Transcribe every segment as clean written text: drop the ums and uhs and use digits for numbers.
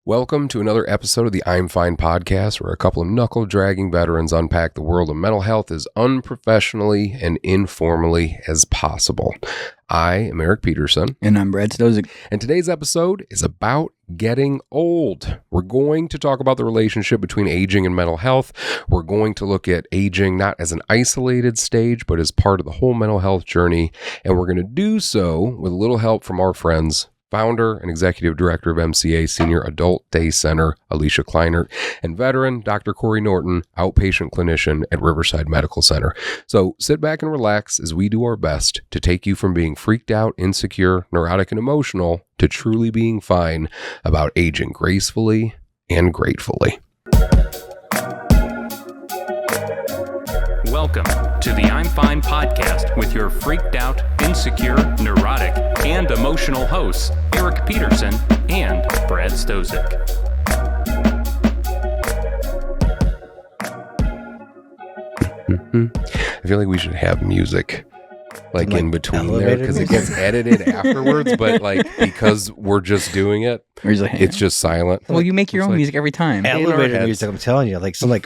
Welcome to another episode of the I'm F.I.N.E podcast, where a couple of knuckle-dragging veterans unpack the world of mental health as unprofessionally and informally as possible. I am Eric Peterson. And I'm Stosiek. And today's episode is about getting old. We're going to talk about the relationship between aging and mental health. We're going to look at aging not as an isolated stage, but as part of the whole mental health journey. And we're going to do so with a little help from our friends, founder and executive director of MCA Senior Adult Day Center, Alicia Kleinert, and veteran Dr. Corey Norton, outpatient clinician at Riverside Medical Center. So sit back and relax as we do our best to take you from being freaked out, insecure, neurotic, and emotional to truly being fine about aging gracefully and gratefully. Welcome to the I'm F.I.N.E podcast with your freaked out, insecure, neurotic, and emotional hosts, Eric Peterson and Brad Stosiek. I feel like we should have music like in between there because it gets edited afterwards, but like because we're just doing it, it's just silent. Well, you make your own music every time. Elevator music, I'm telling you, some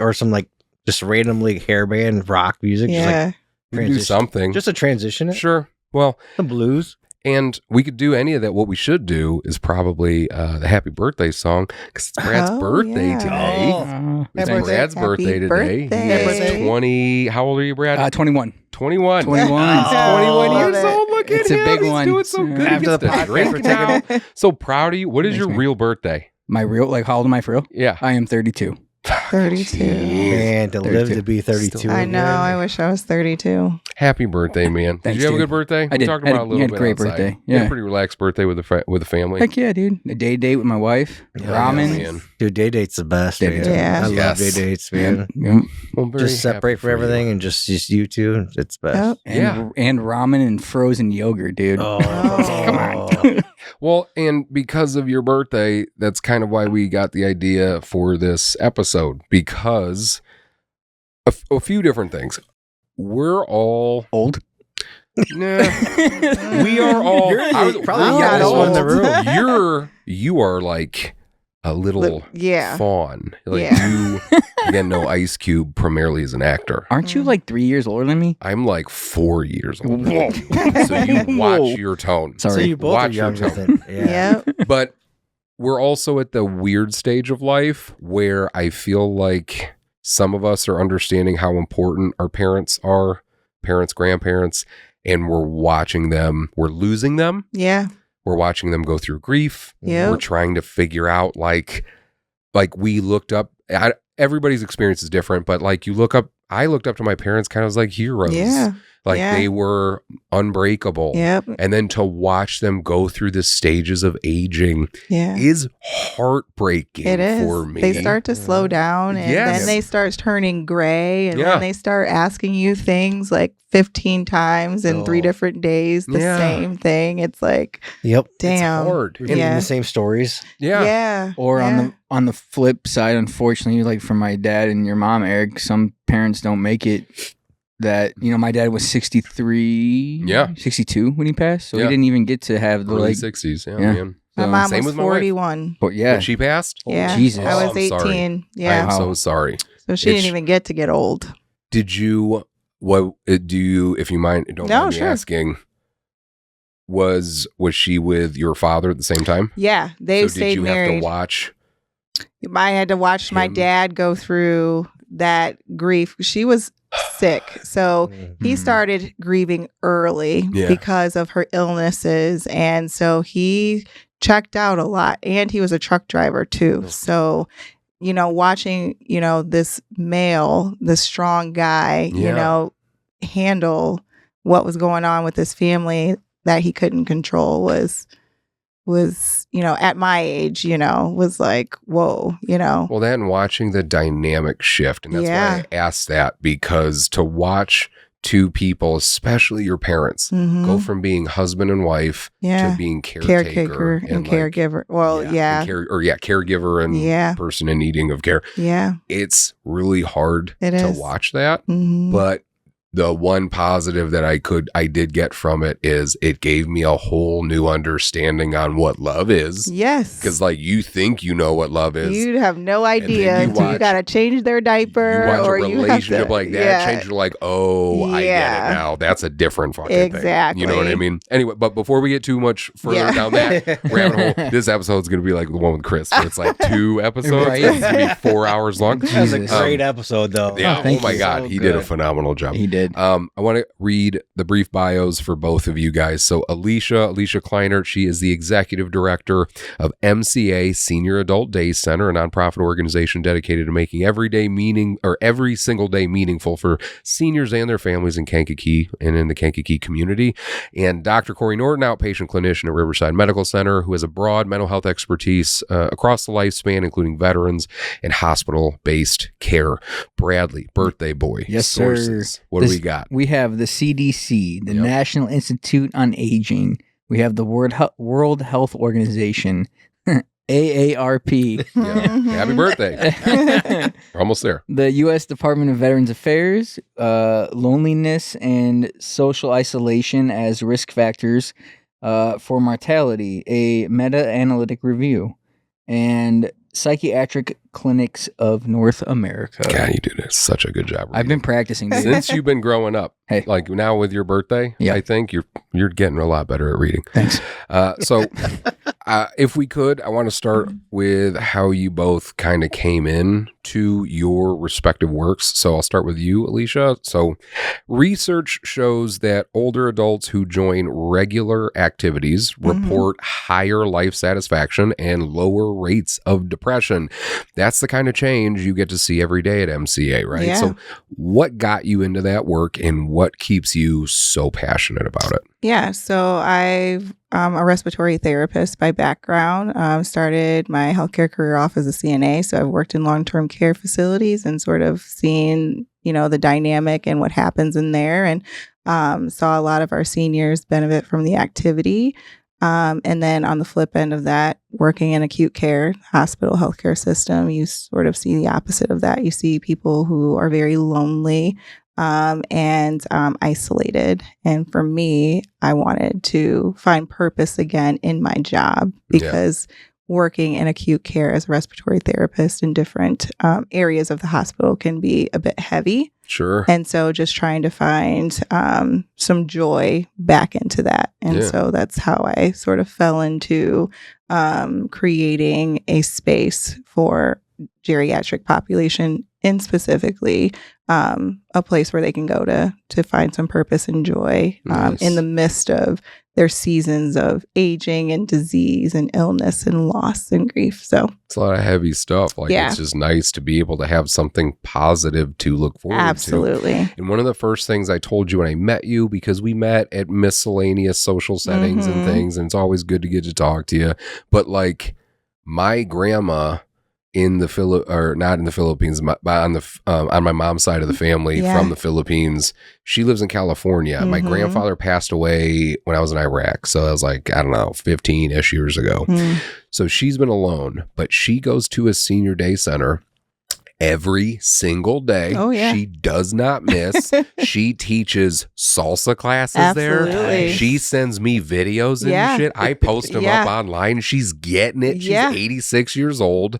just randomly hairband rock music. Yeah. We do something. Just a transition. Sure. Well, the blues. And we could do any of that. What we should do is probably the happy birthday song, because it's Brad's birthday today. It's Brad's birthday today. He is 20. How old are you, Brad? 21. 21. 21. 21 years old. Look at him. It's a big He's one. doing so good. After the podcast, now. So proud of you. What is your real birthday? My real, how old am I for real? Yeah. I am 32. 32. Man, to 32. live to be 32. I know. I wish I was 32. Happy birthday, man. Thanks, did you have a dude. good birthday? I did. We talked about it a little had bit a great outside. birthday. You had Yeah. a pretty relaxed birthday with the family. Heck yeah, dude. A date with my wife. Ramen. Man. Dude, day date's the best, man. Yeah. I love Yes. day dates, man. Yep. Well, very Just separate happy from for everything you. and just you two. It's best. Yep. And ramen and frozen yogurt, dude. Come on. Well, and because of your birthday, that's kind of why we got the idea for this episode, because a few different things. We're all Old. Nah, we are all. You're probably the the youngest one in the room. You are like a little Yeah. fawn. Like Yeah. you again know Ice Cube primarily as an actor. Aren't you like 3 years older than me? I'm like 4 years older than Whoa. you. So you watch your tone. So Sorry. you both Watch are your younger tone. than yeah. Yep. But we're also at the weird stage of life where I feel like some of us are understanding how important our parents are, parents, grandparents, and we're watching them, we're losing them. Yeah. We're watching them go through grief. Yep. We're trying to figure out like we looked up, everybody's experience is different, but like I looked up to my parents kind of as like heroes. Yeah. Like Yeah. they were unbreakable. Yep. And then to watch them go through the stages of aging Yeah. is heartbreaking It is. for me. They start to slow down and Yes. then they start turning gray and Yeah. then they start asking you things like 15 times in 3 different days, the Yeah. same thing. It's like, Yep. damn. It's hard. Repeating Yeah. the same stories. Yeah. Yeah. Or yeah. on the flip side, unfortunately, like for my dad and your mom, Eric, some parents don't make it. That, my dad was 63, 62 when he passed, so Yeah. he didn't even get to have the Early like. 60s. Yeah, Yeah. man. My So- mom Same was with my wife. 41. But yeah, When she passed? Yeah. Jesus. I was I'm sorry. 18. Yeah. I'm so sorry. So she It's- didn't even get to get old. Did you, if you don't No, mind me sure. asking, was she with your father at the same time? Yeah. They So stayed did you married. have to watch? I had to watch my him? dad go through that grief. She was sick. So he started grieving early Yeah. because of her illnesses. And so he checked out a lot. And he was a truck driver too. So, watching, this male, this strong guy, Yeah. handle what was going on with his family that he couldn't control was at my age, was like, whoa, Well, that and watching the dynamic shift. And that's why I asked that, because to watch two people, especially your parents, go from being husband and wife to being caretaker and caregiver. Well, yeah. Caregiver and person in needing of care. Yeah. It's really hard It to is. watch that. Mhm. But the one positive that I did get from it is it gave me a whole new understanding on what love is. Yes. Because like you think you know what love is. You have no idea you until you got to change their diaper. You watch or a relationship like that change. You're like, oh, I get it now. That's a different fucking thing. You know what I mean? Anyway, but before we get too much further down that rabbit hole, this episode's going to be like the one with Chris. Where it's like 2 episodes. Right. It's going to be 4 hours long. That was a great episode, though. Yeah. Oh my God. So He good. did a phenomenal job. He did. I want to read the brief bios for both of you guys. So Alicia Kleinert, she is the executive director of MCA Senior Adult Day Center, a nonprofit organization dedicated to making every single day meaningful for seniors and their families in Kankakee and in the Kankakee community. And Dr. Corey Norton, outpatient clinician at Riverside Medical Center, who has a broad mental health expertise across the lifespan, including veterans and hospital-based care. Bradley, birthday boy. Yes, sources. sir. What do we got? We have the CDC, the National Institute on Aging. We have the World Health Organization, AARP. Yeah. Happy birthday. We're almost there. The U.S. Department of Veterans Affairs, loneliness and social isolation as risk factors for mortality, a meta-analytic review, and Psychiatric Clinics of North America. God, you do such a good job. I've been practicing, dude. Since you've been growing up. Hey. Like now with your birthday, Yeah. I think you're getting a lot better at reading. Thanks. So if we could, I want to start with how you both kind of came in to your respective works. So I'll start with you, Alicia. So research shows that older adults who join regular activities report higher life satisfaction and lower rates of depression. That's the kind of change you get to see every day at MCA, right? Yeah. So what got you into that work and what keeps you so passionate about it? Yeah, so I'm a respiratory therapist by background. Started my healthcare career off as a CNA, so I've worked in long-term care facilities and sort of seen, the dynamic and what happens in there, and saw a lot of our seniors benefit from the activity. And then on the flip end of that, working in acute care, hospital healthcare system, you sort of see the opposite of that. You see people who are very lonely and isolated. And for me, I wanted to find purpose again in my job because working in acute care as a respiratory therapist in different areas of the hospital can be a bit heavy. Sure. And so just trying to find some joy back into that. And so that's how I sort of fell into creating a space for geriatric population, and specifically a place where they can go to find some purpose and joy in the midst of their seasons of aging and disease and illness and loss and grief. So it's a lot of heavy stuff. Like it's just nice to be able to have something positive to look forward to. Absolutely. And one of the first things I told you when I met you, because we met at miscellaneous social settings and things, and it's always good to get to talk to you. But like my grandma in the not in the Philippines, but on my mom's side of the family from the Philippines, she lives in California. My grandfather passed away when I was in Iraq. So that was like, I don't know, 15-ish years ago. So she's been alone, but she goes to a senior day center every single day. Oh, yeah. She does not miss. She teaches salsa classes there. Absolutely. She sends me videos and shit. I post them up online. She's getting it. She's 86 years old.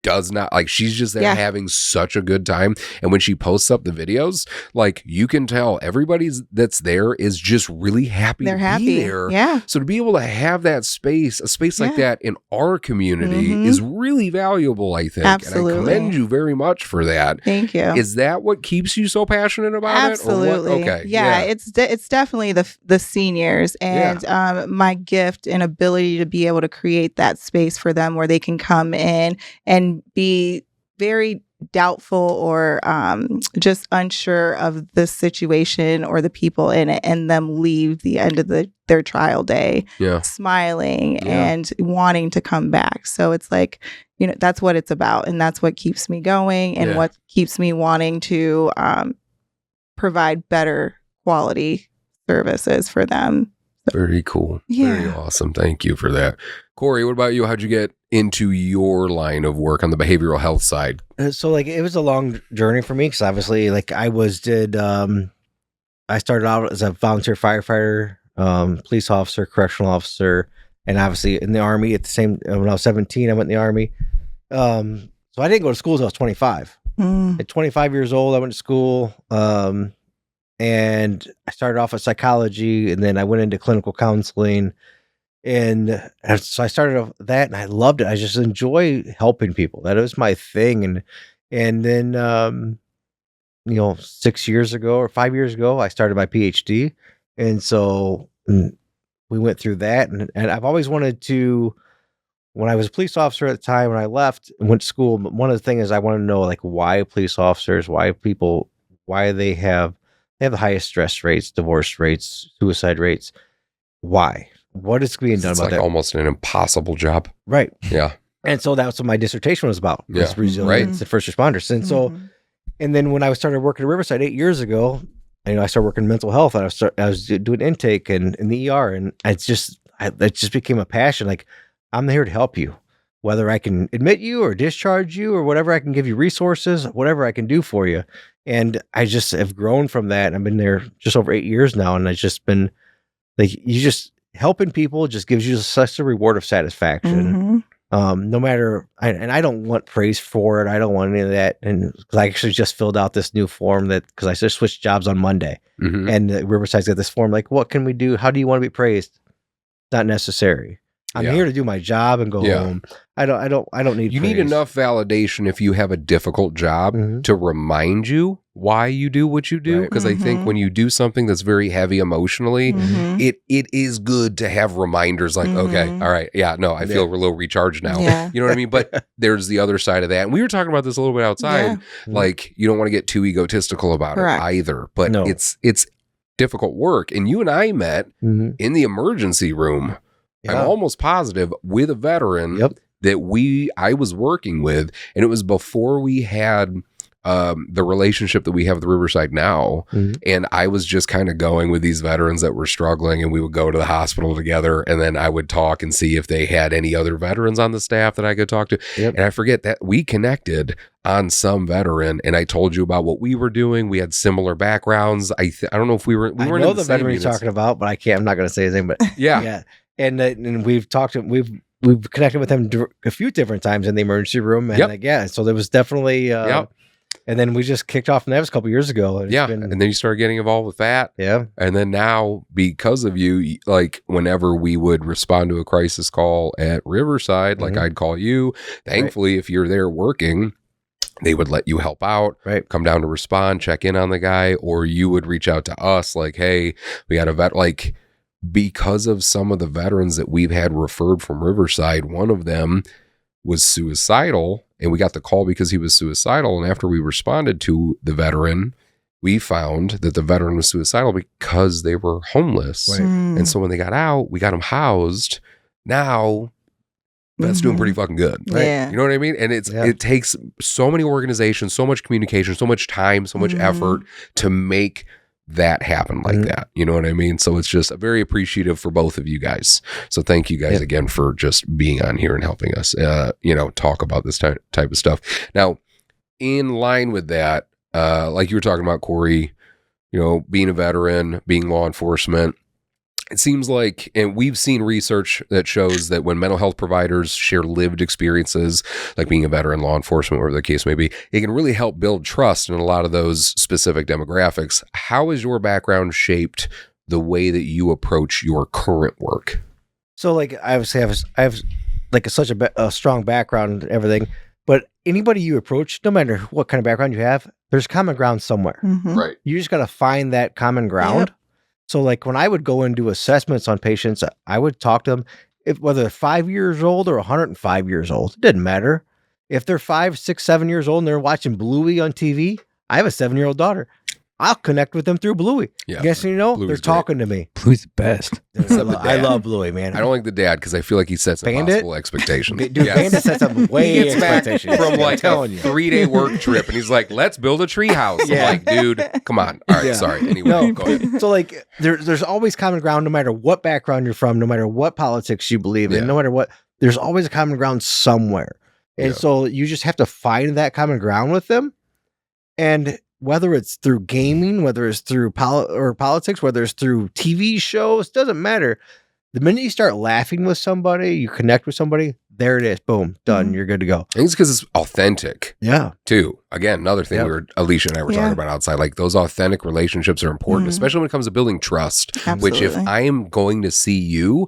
Does not like she's just there having such a good time, and when she posts up the videos, like you can tell everybody that's there is just really happy They're to happy. be there. Yeah. So to be able to have that space, a space like that in our community is really valuable, I think. Absolutely. And I commend you very much for that. Thank you. Is that what keeps you so passionate about Absolutely. it? Or what? Okay. Yeah, it's definitely the seniors and my gift and ability to be able to create that space for them where they can come in and be very doubtful or just unsure of the situation or the people in it, and them leave the end of their trial day smiling and wanting to come back. So it's like, that's what it's about, and that's what keeps me going and what keeps me wanting to provide better quality services for them. Very cool. Very awesome. Thank you for that. Corey, what about you? How'd you get into your line of work on the behavioral health side? So like it was a long journey for me because obviously like I did I started out as a volunteer firefighter, police officer, correctional officer, and obviously in the Army at the same, when I was 17, I went in the Army. So I didn't go to school until I was 25. At 25 years old, I went to school, and I started off with psychology, and then I went into clinical counseling. And so I started off that, and I loved it. I just enjoy helping people. That was my thing. And then, 6 years ago or 5 years ago, I started my PhD. And so we went through that. And I've always wanted to, when I was a police officer at the time, when I left and went to school, one of the things is I want to know, like, why police officers, why they have the highest stress rates, divorce rates, suicide rates. Why? What is being done It's about like that? almost an impossible job. Right. Yeah. And so that's what my dissertation was about. Yeah, Was resilience and first responders. And so, and then when I started working at Riverside 8 years ago, I started working in mental health, and I was doing intake and in the ER, and it just became a passion. Like, I'm here to help you, whether I can admit you or discharge you or whatever. I can give you resources, whatever I can do for you. And I just have grown from that. I've been there just over 8 years now, and I've just been like, helping people just gives you such a reward of satisfaction. No matter, and I don't want praise for it. I don't want any of that. And because I actually just filled out this new form because I just switched jobs on Monday, and Riverside's got this form like, what can we do? How do you want to be praised? It's not necessary. I'm here to do my job and go home. I don't need. You praise. need enough validation if you have a difficult job to remind you why you do what you do. Because I think when you do something that's very heavy emotionally, it is good to have reminders like, okay, all right, I feel a little recharged now. Yeah. You know what I mean? But there's the other side of that. And we were talking about this a little bit outside. Like, you don't want to get too egotistical about it either. But it's difficult work. And you and I met in the emergency room. I'm almost positive with a veteran that I was working with, and it was before we had the relationship that we have with Riverside now. And I was just kind of going with these veterans that were struggling, and we would go to the hospital together, and then I would talk and see if they had any other veterans on the staff that I could talk to. And I forget that we connected on some veteran, and I told you about what we were doing. We had similar backgrounds. I don't know if we weren't I in know the the same veteran you're units. talking about, but I'm not going to say his name. But Yeah. And we've talked to we've connected with him a few different times in the emergency room, and so there was definitely and then we just kicked off, and that was a couple years ago. And and then you started getting involved with that. And then now, because of you, like, whenever we would respond to a crisis call at Riverside, like I'd call you. Thankfully, if you're there working, they would let you help out, come down to respond, check in on the guy, or you would reach out to us like, hey, we got a vet, like, because of some of the veterans that we've had referred from Riverside, one of them was suicidal, and we got the call because he was suicidal. And after we responded to the veteran, we found that the veteran was suicidal because they were homeless. And so when they got out, we got them housed. Now that's doing pretty fucking good. Yeah. You know what I mean? And it takes so many organizations, so much communication, so much time, so much effort to make that happen like that. You know what I mean? So it's just very appreciative for both of you guys. So thank you guys again for just being on here and helping us, talk about this type of stuff. Now, in line with that, like you were talking about, Corey, being a veteran, being law enforcement, it seems like, and we've seen research that shows that when mental health providers share lived experiences, like being a veteran, law enforcement, whatever the case may be, it can really help build trust in a lot of those specific demographics. How has your background shaped the way that you approach your current work? So, like, I have like such a strong background and everything, but anybody you approach, no matter what kind of background you have, there's common ground somewhere. Right. You just got to find that common ground. So, like, when I would go and do assessments on patients, I would talk to them, whether they're 5 years old or 105 years old, it didn't matter. If they're 5, 6, 7 years old and they're watching Bluey on TV, I have a 7-year-old daughter. I'll connect with them through Bluey. Yeah. Guess Bluey's they're talking to me. Bluey's the best. I love Bluey, man. I don't like the dad because I feel like he sets impossible expectations. Dude, Bandit sets up way expectations. From like a 3-day work trip, and he's like, let's build a tree house. I'm like, dude, come on. All right, sorry. Anyway, go ahead. So, like, there's always common ground no matter what background you're from, no matter what politics you believe in, no matter what, there's always a common ground somewhere. And so you just have to find that common ground with them. And whether it's through gaming, whether it's through politics, whether it's through TV shows, doesn't matter. The minute you start laughing with somebody, you connect with somebody, there it is. Boom, done. You're good to go. I think it's because it's authentic. Yeah. Too. Again, another thing Alicia and I were talking about outside, like those authentic relationships are important, especially when it comes to building trust. Absolutely. Which if I am going to see you,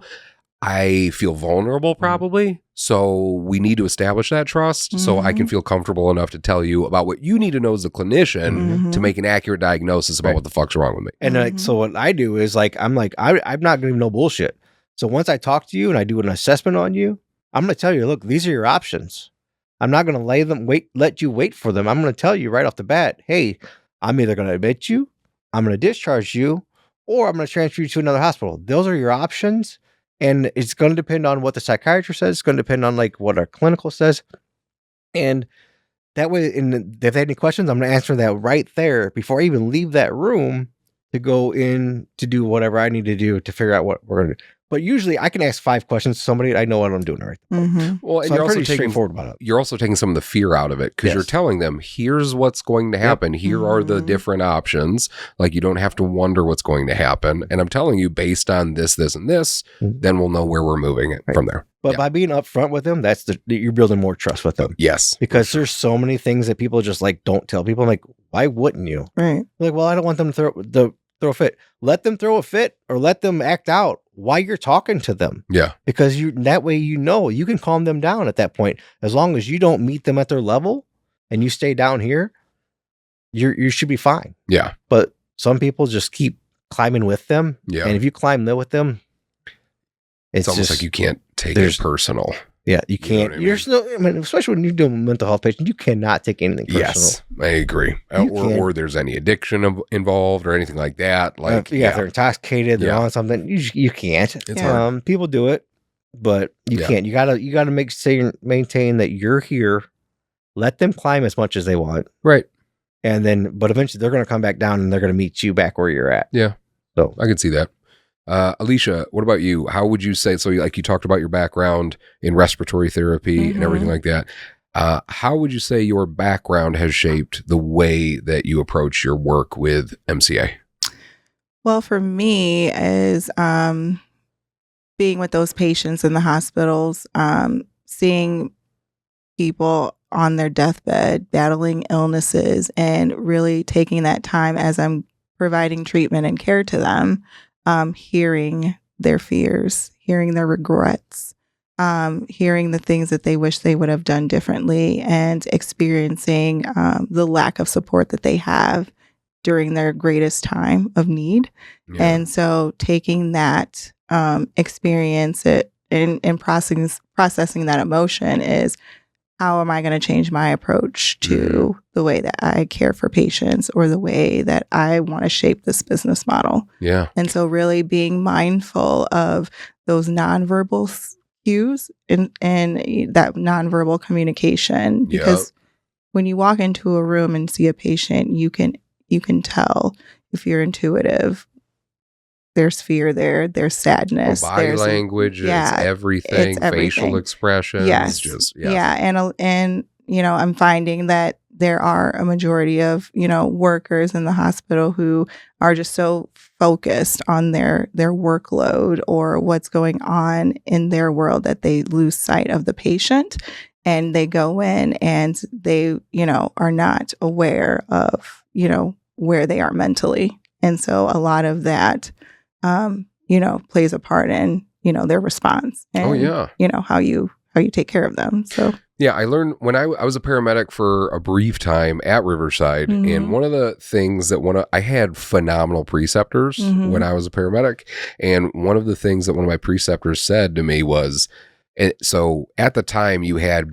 I feel vulnerable probably. So we need to establish that trust so I can feel comfortable enough to tell you about what you need to know as a clinician to make an accurate diagnosis about what the fuck's wrong with me. And like, so what I do is like, I'm not going to know bullshit. So once I talk to you and I do an assessment on you, I'm going to tell you, look, these are your options. I'm not going to let you wait for them. I'm going to tell you right off the bat, hey, I'm either going to admit you, I'm going to discharge you, or I'm going to transfer you to another hospital. Those are your options. And it's going to depend on what the psychiatrist says. It's going to depend on like what our clinical says. And that way, if they have any questions, I'm going to answer that right there before I even leave that room to go in to do whatever I need to do to figure out what we're going to do. But usually I can ask 5 questions to somebody. I know what I'm doing right. Well, and so you're I'm also pretty straightforward about it. You're also taking some of the fear out of it because you're telling them, here's what's going to happen. Here are the different options. Like you don't have to wonder what's going to happen. And I'm telling you based on this, this, and this, then we'll know where we're moving it from there. But by being upfront with them, you're building more trust with them. Yes. Because there's so many things that people just like don't tell people. I'm like, why wouldn't you? Right. Like, well, I don't want them to throw a fit. Let them throw a fit or let them act out while you're talking to them. Yeah. Because that way you can calm them down at that point. As long as you don't meet them at their level and you stay down here, you should be fine. Yeah. But some people just keep climbing with them. Yeah. And if you climb there with them, it's almost like you can't take it personal. Yeah, you can't. Especially when you're doing mental health patients, you cannot take anything personal. Yes, I agree. Or there's any addiction involved or anything like that. Like, if they're intoxicated, they're on something. You can't. It's hard. People do it, but you can't. You gotta maintain that you're here. Let them climb as much as they want, right? And then, but eventually, they're gonna come back down and they're gonna meet you back where you're at. Yeah. So I could see that. Alicia, what about you? How would you say, so like you talked about your background in respiratory therapy and everything like that. How would you say your background has shaped the way that you approach your work with MCA? Well, for me, is being with those patients in the hospitals, seeing people on their deathbed, battling illnesses, and really taking that time as I'm providing treatment and care to them. Hearing their fears, hearing their regrets, hearing the things that they wish they would have done differently, and experiencing the lack of support that they have during their greatest time of need. Yeah. And so taking that experience and processing that emotion is, how am I going to change my approach to the way that I care for patients or the way that I want to shape this business model? Yeah. And so really being mindful of those nonverbal cues and that nonverbal communication, because when you walk into a room and see a patient, you can tell if you're intuitive. There's fear there's sadness. Body language, it's everything, facial expressions. Yes. And I'm finding that there are a majority of, workers in the hospital who are just so focused on their workload or what's going on in their world that they lose sight of the patient, and they go in and they, are not aware of, where they are mentally. And so a lot of that plays a part in, their response and, how you take care of them. So, yeah, I learned when I was a paramedic for a brief time at Riverside. And one of the things that I had phenomenal preceptors when I was a paramedic. And one of the things that one of my preceptors said to me was, so at the time you had,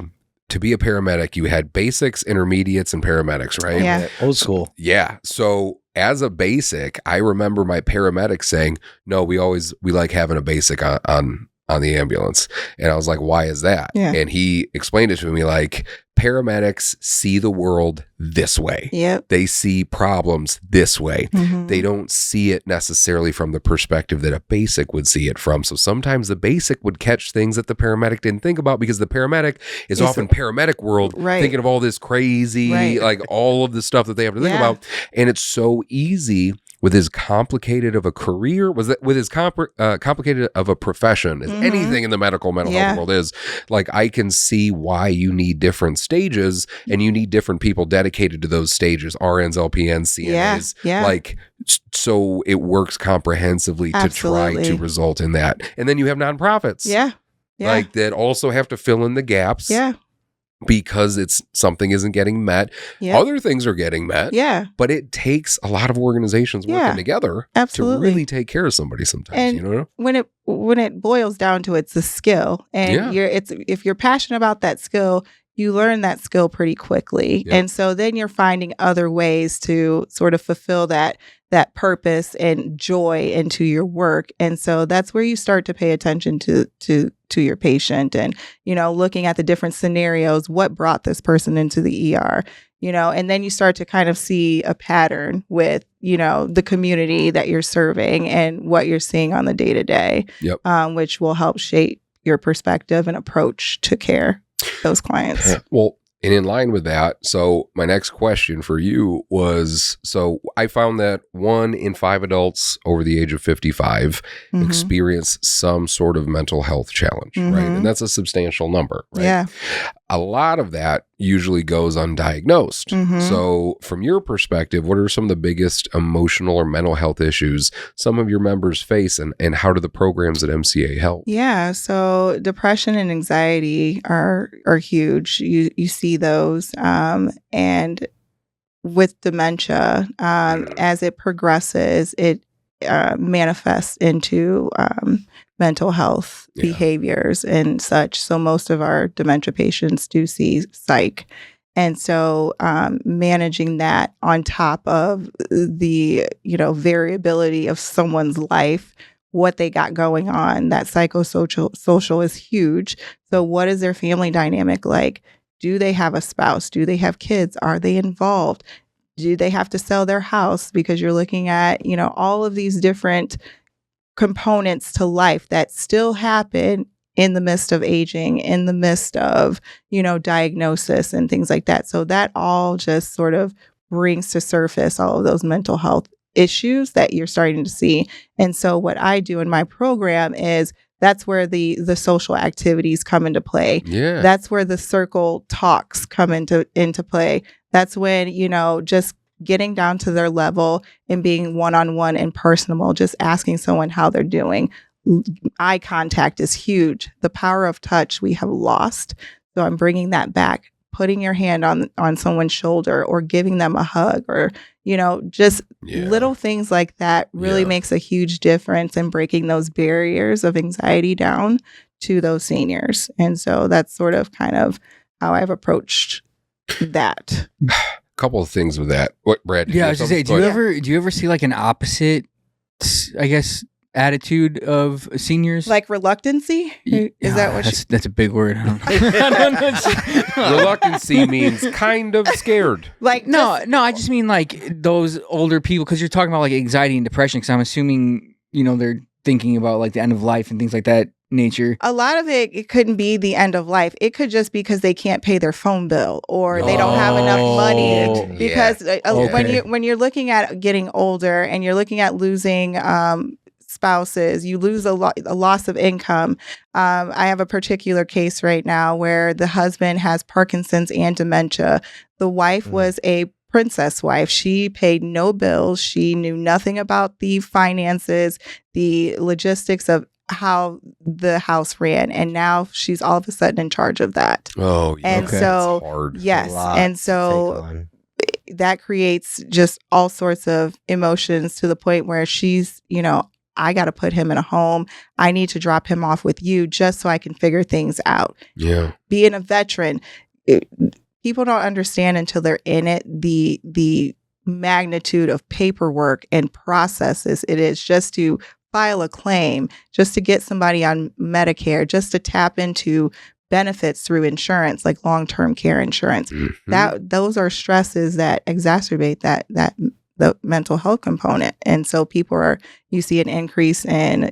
to be a paramedic, you had basics, intermediates, and paramedics, right? Yeah. Old school. Yeah. So as a basic, I remember my paramedic saying, no, we like having a basic on on the ambulance. And I was like, why is that? Yeah. And he explained it to me like, paramedics see the world this way. Yep. They see problems this way. Mhm. They don't see it necessarily from the perspective that a basic would see it from. So sometimes the basic would catch things that the paramedic didn't think about, because the paramedic is often paramedic world, Right. thinking of all this crazy, Right. like all of the stuff that they have to think Yeah. about. And it's so easy with as complicated of a career, with as complicated of a profession as Mhm. anything in the mental Yeah. health world is. Like, I can see why you need different stages, and you need different people dedicated to those stages, RNs, LPNs, CNAs. Yeah. Like, so it works comprehensively to try Absolutely. to result in that. And then you have nonprofits. Yeah. Yeah. Like, that also have to fill in the gaps. Yeah. Because something isn't getting met. Yeah. Other things are getting met. Yeah. But it takes a lot of organizations Yeah. working together Absolutely. to really take care of somebody sometimes. And you know? when it boils down to it's a skill, and Yeah. if you're passionate about that skill, you learn that skill pretty quickly. Yep. And so then you're finding other ways to sort of fulfill that purpose and joy into your work. And so that's where you start to pay attention to your patient, and, looking at the different scenarios, what brought this person into the ER, and then you start to kind of see a pattern with, the community that you're serving and what you're seeing on the day to day, which will help shape your perspective and approach to care those clients. Well, and in line with that, so my next question for you was, so I found that 1 in 5 adults over the age of 55 Mhm. experience some sort of mental health challenge, right? Mhm. And that's a substantial number, right? Yeah. A lot of that usually goes undiagnosed. Mhm. So from your perspective, what are some of the biggest emotional or mental health issues some of your members face, and how do the programs at MCA help? Yeah, so depression and anxiety are huge. You see those, and with dementia, as it progresses, it manifests into mental health Yeah. behaviors and such. So most of our dementia patients do see psych. And so managing that on top of the, variability of someone's life, what they got going on, that social is huge. So what is their family dynamic like? Do they have a spouse? Do they have kids? Are they involved? Do they have to sell their house? Because you're looking at, all of these different components to life that still happen in the midst of aging, in the midst of, diagnosis and things like that. So that all just sort of brings to surface all of those mental health issues that you're starting to see. And so what I do in my program is that's where the social activities come into play. Yeah. That's where the circle talks come into play. That's when, just getting down to their level and being one-on-one and personable, just asking someone how they're doing. Eye contact is huge. The power of touch we have lost. So I'm bringing that back, putting your hand on someone's shoulder or giving them a hug, or, just little things like that really makes a huge difference in breaking those barriers of anxiety down to those seniors. And so that's sort of kind of how I've approached that. Couple of things with that. What, Brad? Yeah, I was gonna say, do you ever see like an opposite, I guess, attitude of seniors? Like reluctancy? Is that what that's a big word. Reluctancy means kind of scared. Like No, I just mean like those older people, because you're talking about like anxiety and depression, because I'm assuming, they're thinking about like the end of life and things like that nature. a lot of it couldn't be the end of life. It could just be because they can't pay their phone bill, or they don't have enough money. Because when you're looking at getting older and you're looking at losing spouses, you lose a loss of income. I have a particular case right now where the husband has Parkinson's and dementia. The wife was a princess wife. She paid no bills. She knew nothing about the finances, the logistics of how the house ran, and now she's all of a sudden in charge of that. Oh, yeah. And so, that's hard. yes, and so that creates just all sorts of emotions, to the point where she's, I got to put him in a home. I need to drop him off with you just so I can figure things out. Yeah. Being a veteran, people don't understand until they're in it the magnitude of paperwork and processes it is just to file a claim, just to get somebody on Medicare, just to tap into benefits through insurance, like long-term care insurance. Those are stresses that exacerbate the mental health component. And so you see an increase in,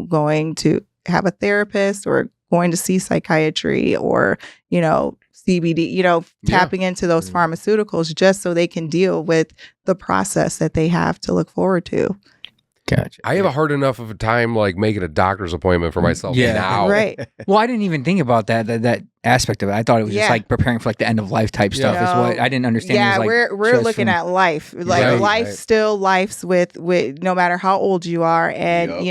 going to have a therapist or going to see psychiatry or, CBD, tapping into those pharmaceuticals just so they can deal with the process that they have to look forward to. Gotcha. I have a hard enough of a time like making a doctor's appointment for myself now. Right. Well, I didn't even think about that aspect of it. I thought it was just like preparing for like the end of life type stuff. Is what I didn't understand. Yeah, it was, like, we're looking at life. Like life's still life's with no matter how old you are, and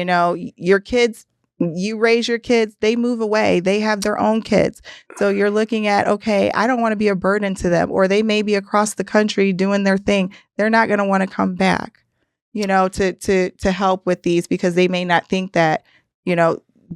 your kids. You raise your kids, they move away, they have their own kids. So you're looking at, okay, I don't want to be a burden to them, or they may be across the country doing their thing. They're not going to want to come back, to help with these because they may not think that,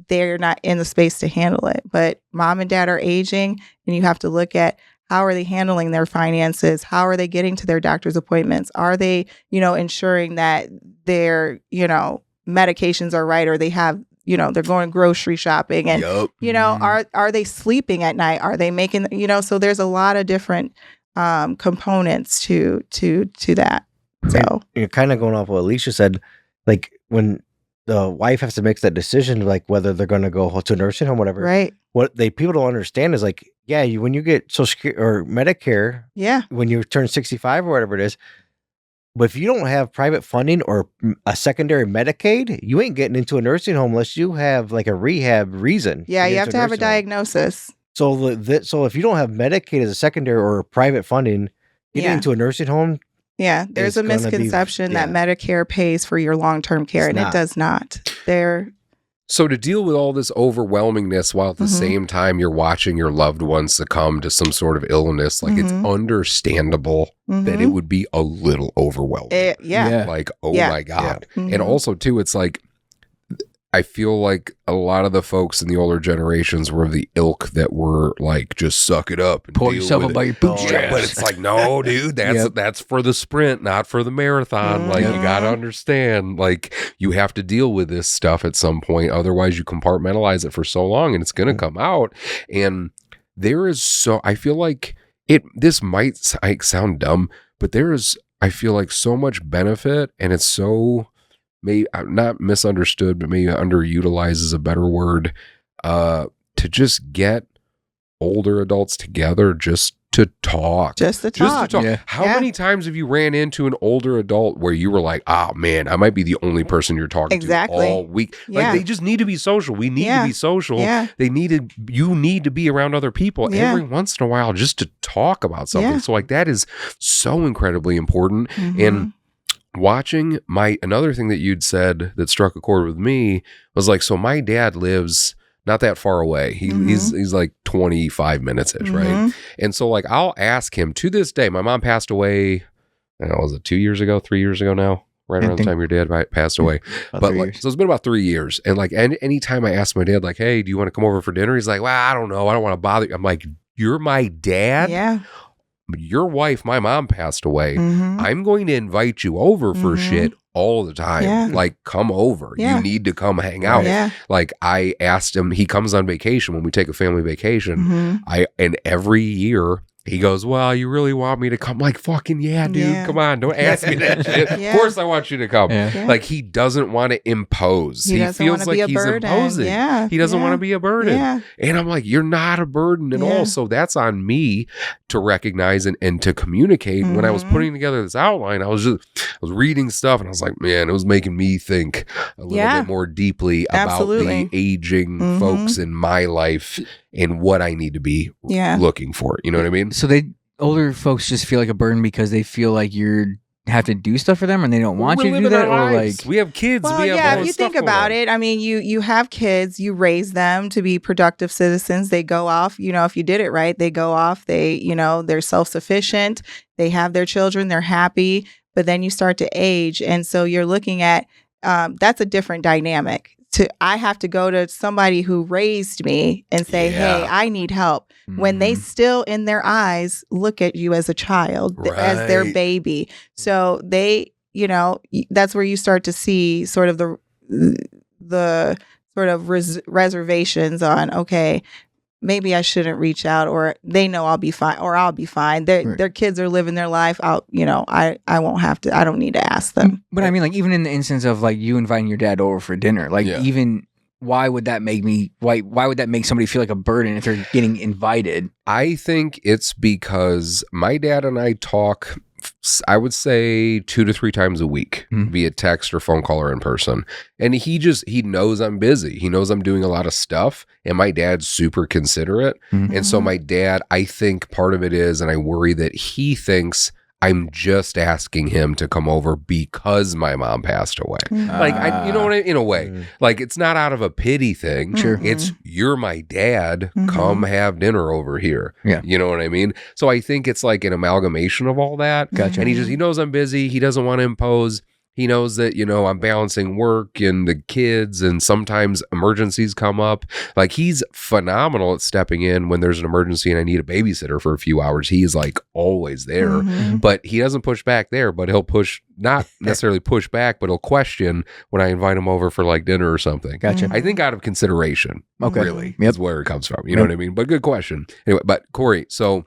they're not in the space to handle it. But mom and dad are aging, and you have to look at how are they handling their finances? How are they getting to their doctor's appointments? Are they, ensuring that their, medications are right, or they have, they're going grocery shopping, and, are they sleeping at night? Are they making, so there's a lot of different components to that. So you're kind of going off what Alicia said, like when the wife has to make that decision, like whether they're going to go to a nursing home, whatever. Right. What people don't understand is like, when you get Social Security or Medicare, when you turn 65 or whatever it is, but if you don't have private funding or a secondary Medicaid, you ain't getting into a nursing home unless you have like a rehab reason. Yeah, you have to have a diagnosis. So if you don't have Medicaid as a secondary or private funding, getting into a nursing home. Yeah, there's a misconception that Medicare pays for your long-term care, and it does not. So to deal with all this overwhelmingness while at the same time you're watching your loved ones succumb to some sort of illness, like it's understandable that it would be a little overwhelming. Like, my God. And also too, it's like, I feel like a lot of the folks in the older generations were of the ilk that were like, just suck it up and pull yourself up by your bootstraps. But it's like, no, dude, that's for the sprint, not for the marathon. Like, you got to understand, like, you have to deal with this stuff at some point. Otherwise, you compartmentalize it for so long and it's going to come out. And I feel like this might sound dumb, but I feel like so much benefit, and it's so... maybe not misunderstood, but maybe underutilized is a better word, to just get older adults together just to talk. Yeah. How many times have you ran into an older adult where you were like, oh man, I might be the only person you're talking to all week. Like, they just need to be social. We need to be social. Yeah. You need to be around other people every once in a while just to talk about something. Yeah. So like that is so incredibly important. And watching another thing that you'd said that struck a chord with me was like, so my dad lives not that far away. He's like 25 minutes ish, right? And so like I'll ask him to this day. My mom passed away, I don't know, was it 3 years ago now? Right around the time your dad passed away. But like, so it's been about 3 years. And like anytime I ask my dad, like, hey, do you want to come over for dinner? He's like, well, I don't know. I don't want to bother you. I'm like, you're my dad? Yeah. Your wife, my mom passed away. I'm going to invite you over for shit all the time. Yeah. Like, come over. You need to come hang out. Yeah. Like, I asked him, he comes on vacation when we take a family vacation. And every year he goes, well, you really want me to come? Like, fucking yeah, dude. Yeah. Come on. Don't ask me that shit. Yeah. Of course I want you to come. Yeah. Like, he doesn't want to impose. He feels like he's imposing. Yeah. He doesn't want to be a burden. Yeah. And I'm like, you're not a burden at all. So that's on me to recognize and to communicate. When I was putting together this outline, I was reading stuff and I was like, man, it was making me think a little bit more deeply about the aging folks in my life and what I need to be looking for. You know what I mean? So older folks just feel like a burden because they feel like you have to do stuff for them and they don't want you to do that, or like we have kids. Well, we have all if you this stuff think about going on. it, I mean, you have kids, you raise them to be productive citizens. They go off, if you did it right, they go off, they're self-sufficient, they have their children, they're happy, but then you start to age. And so you're looking at, that's a different dynamic. I have to go to somebody who raised me and say, hey, I need help. When they still in their eyes look at you as a child, as their baby. So they, that's where you start to see sort of the sort of reservations on, okay, maybe I shouldn't reach out, or they know I'll be fine, or I'll be fine. Their kids are living their life. I won't have to. I don't need to ask them. But I mean, like, even in the instance of like you inviting your dad over for dinner, like even why would that make why would that make somebody feel like a burden if they're getting invited? I think it's because my dad and I talk, I would say 2 to 3 times a week via text or phone call or in person. And he knows I'm busy. He knows I'm doing a lot of stuff, and my dad's super considerate. And so my dad, I think part of it is, and I worry that he thinks I'm just asking him to come over because my mom passed away. Like, you know what I mean? In a way, like, it's not out of a pity thing. Sure. It's, you're my dad, come have dinner over here. Yeah. You know what I mean? So I think it's like an amalgamation of all that. Gotcha. And he knows I'm busy. He doesn't want to impose. He knows that, I'm balancing work and the kids, and sometimes emergencies come up. Like, he's phenomenal at stepping in when there's an emergency and I need a babysitter for a few hours. He's like always there, but he doesn't push back there, but he'll not necessarily push back, but he'll question when I invite him over for like dinner or something. Gotcha. I think out of consideration, really, is where it comes from. You know what I mean? But good question. Anyway, but Corey, so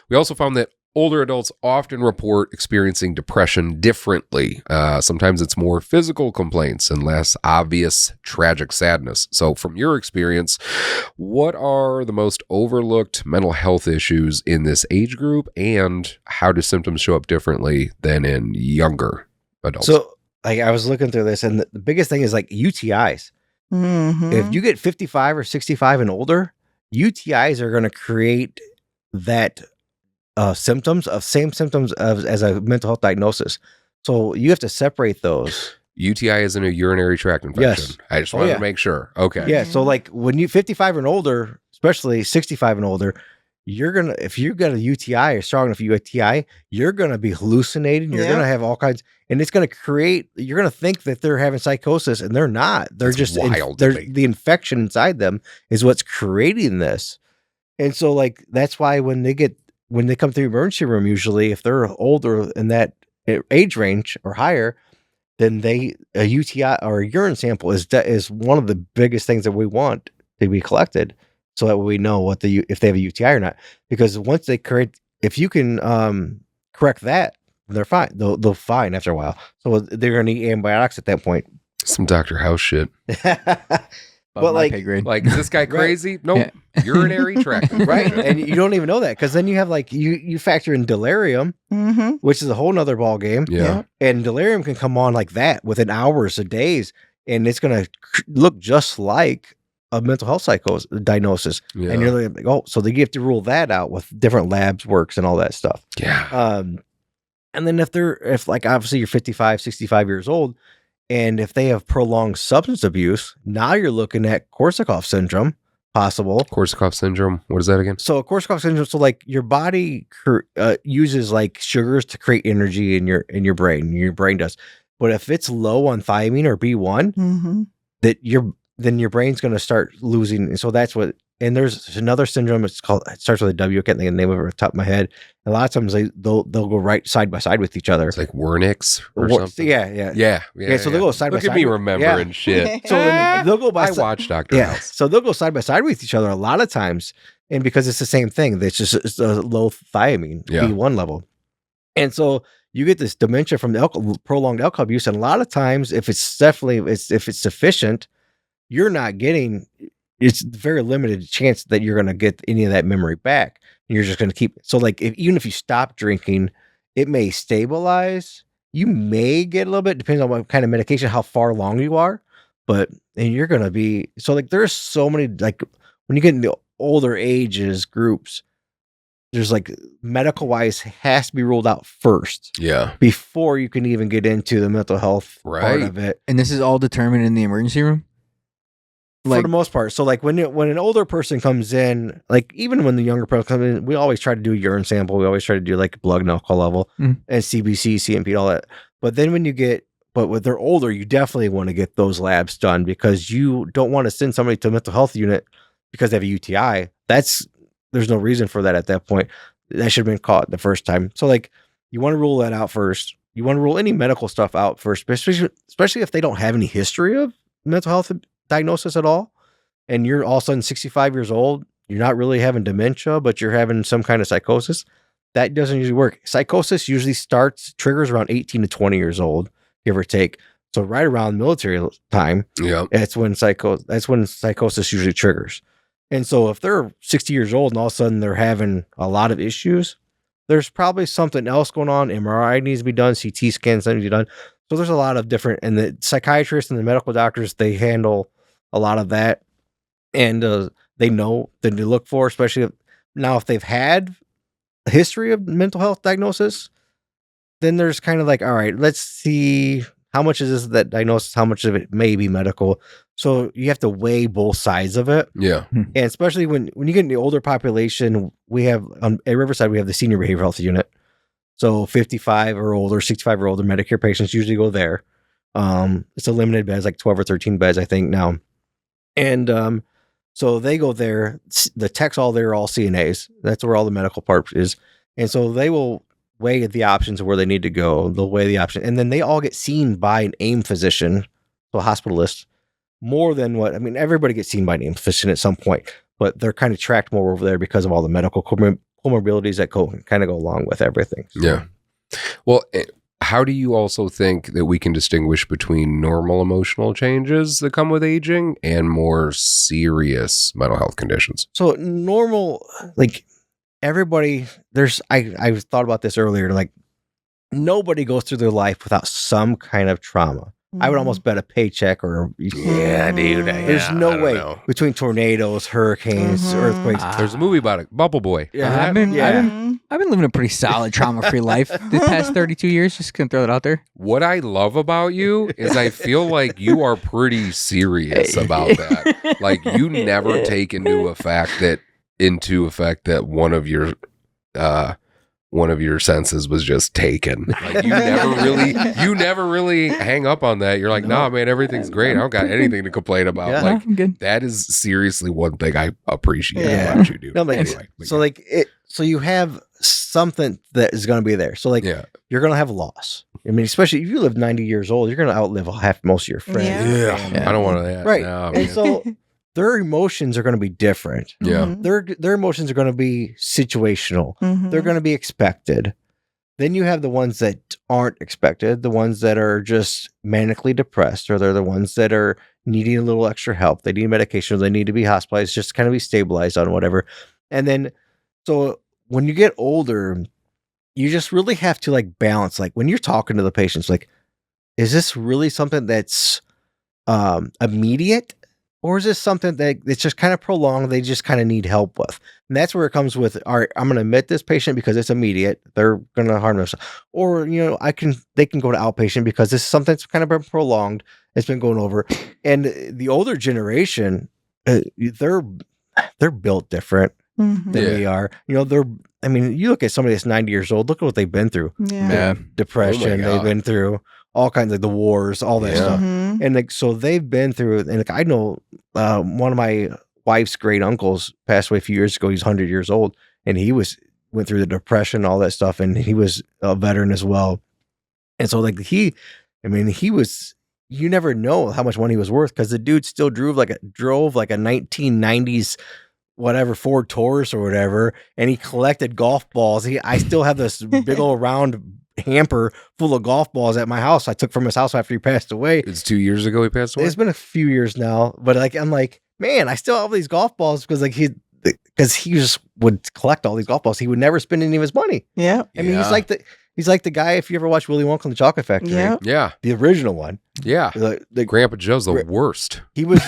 we also found that older adults often report experiencing depression differently. Sometimes it's more physical complaints and less obvious tragic sadness. So from your experience, what are the most overlooked mental health issues in this age group, and how do symptoms show up differently than in younger adults? So like, I was looking through this, and the biggest thing is like UTIs. If you get 55 or 65 and older, UTIs are going to create that symptoms as a mental health diagnosis. So you have to separate those. UTI isn't a urinary tract infection. Yes. I just wanted to make sure. Okay. Yeah. So like, when you 55 and older, especially 65 and older, if you've got a UTI or strong enough UTI, you're going to be hallucinating. You're going to have all kinds, and it's going to you're going to think that they're having psychosis, and they're not. They're just wild. The infection inside them is what's creating this. And so like, that's why when they come through the emergency room, usually if they're older in that age range or higher, then a UTI or a urine sample is one of the biggest things that we want to be collected, so that we know if they have a UTI or not. Because once if you can correct that, they're fine. They'll fine after a while. So they're going to need antibiotics at that point. Some Dr. House shit. But like, is this guy crazy? Nope. Yeah. Urinary tract, right? And you don't even know that, because then you have like you factor in delirium, which is a whole nother ball game. Yeah, and delirium can come on like that within hours or days, and it's gonna look just like a mental health diagnosis. Yeah. And you're like, oh, so you have to rule that out with different labs, works, and all that stuff. Yeah. And then if like, obviously you're 55, 65 years old, and if they have prolonged substance abuse, now you're looking at Korsakoff syndrome, possible. Korsakoff syndrome. What is that again? So Korsakoff syndrome. So like, your body uses like sugars to create energy in your brain. Your brain does. But if it's low on thiamine or B1, then your brain's going to start losing. And so that's what. And there's another syndrome. It starts with a W. I can't think of the name of it off the top of my head. A lot of times they'll go right side by side with each other. It's like Wernicke's or something. Yeah. So they'll go side by side. Look at me remembering shit. So then they'll go by. I watch Dr. House. So they'll go side by side with each other a lot of times, and because it's the same thing, it's a low thiamine B1 level, and so you get this dementia from the prolonged alcohol abuse. And a lot of times, if it's sufficient, you're not getting. It's very limited chance that you're going to get any of that memory back. And you're just going to keep. So like, even if you stop drinking, it may stabilize. You may get a little bit, depending on what kind of medication, how far along you are. And you're going to be, so like, there's so many, like, when you get in the older ages groups, there's like, medical wise has to be ruled out first. Yeah. Before you can even get into the mental health part of it. And this is all determined in the emergency room? For the most part. So like, when an older person comes in, like, even when the younger person comes in, we always try to do a urine sample. We always try to do like blood and alcohol level and CBC, CMP, all that. But then when when they're older, you definitely want to get those labs done, because you don't want to send somebody to a mental health unit because they have a UTI. There's no reason for that at that point. That should have been caught the first time. So like, you want to rule that out first. you want to rule any medical stuff out first, especially if they don't have any history of mental health diagnosis at all. And you're all of a sudden 65 years old, you're not really having dementia, but you're having some kind of psychosis. That doesn't usually work. Psychosis usually triggers around 18 to 20 years old, give or take. So right around military time, that's when psychosis usually triggers. And so if they're 60 years old and all of a sudden they're having a lot of issues, there's probably something else going on. MRI needs to be done, CT scans need to be done. So there's a lot of different, and the psychiatrists and the medical doctors, they handle a lot of that. And they know that to look for, especially if they've had a history of mental health diagnosis, then there's kind of like, all right, let's see how much is that diagnosis, how much of it may be medical. So you have to weigh both sides of it. Yeah. And especially when you get in the older population, we have at Riverside, we have the senior behavioral health unit. So 55 or older, 65 or older Medicare patients usually go there. It's a limited beds, like 12 or 13 beds, I think now. And so they go there. The techs all there are all CNAs. That's where all the medical part is. And so they will weigh the options of where they need to go. They'll weigh the option. And then they all get seen by an AIM physician, so a hospitalist, more than everybody gets seen by an AIM physician at some point, but they're kind of tracked more over there because of all the medical comorbidities that kind of go along with everything. So. Yeah. Well, how do you also think that we can distinguish between normal emotional changes that come with aging and more serious mental health conditions? So normal, like everybody, I thought about this earlier, like nobody goes through their life without some kind of trauma. I would almost bet a paycheck or dude. There's no way between tornadoes, hurricanes, earthquakes. There's a movie about it, Bubble Boy. Yeah, I've been living a pretty solid trauma-free life the past 32 years. Just gonna throw it out there. What I love about you is I feel like you are pretty serious about that. Like you never take into effect that one of your senses was just taken. Like you never really hang up on that. You're like, nah, man, everything's great. I don't got anything to complain about. Yeah. Like I'm good. that is seriously one thing I appreciate about you, dude. No, but Anyway, so you have something that is going to be there. So you're going to have loss. I mean, especially if you live 90 years old, you're going to outlive most of your friends. Yeah. I don't want that. Right. No, and so their emotions are going to be different. Yeah. Their emotions are going to be situational. They're going to be expected. Then you have the ones that aren't expected, the ones that are just manically depressed, or they're the ones that are needing a little extra help. They need medication, or they need to be hospitalized, just kind of be stabilized on whatever. And then, so when you get older, you just really have to like balance, like when you're talking to the patients, like, is this really something that's immediate? Or is this something that's just kind of prolonged, they just kind of need help with? And that's where it comes with, all right, I'm going to admit this patient because it's immediate. They're going to harm themselves. Or, they can go to outpatient because this is something that's kind of been prolonged. It's been going over. And the older generation, they're built different than we are. You look at somebody that's 90 years old, look at what they've been through. Yeah. Depression, they've been through all kinds of the wars, all that stuff. And so they've been through, and I know one of my wife's great uncles passed away a few years ago. He's 100 years old, and he went through the depression, all that stuff, and he was a veteran as well. And so you never know how much money he was worth because the dude still drove like a 1990s whatever Ford Taurus or whatever, and he collected golf balls. I still have this big old round hamper full of golf balls at my house I took from his house after he passed away. It's 2 years ago he passed away? It's been a few years now, but I'm like, man, I still have these golf balls because he just would collect all these golf balls. He would never spend any of his money. Yeah. I mean, he's like the guy, if you ever watch Willy Wonka and the Chocolate Factory. Yeah. The original one. Yeah. The Grandpa Joe's the worst. He was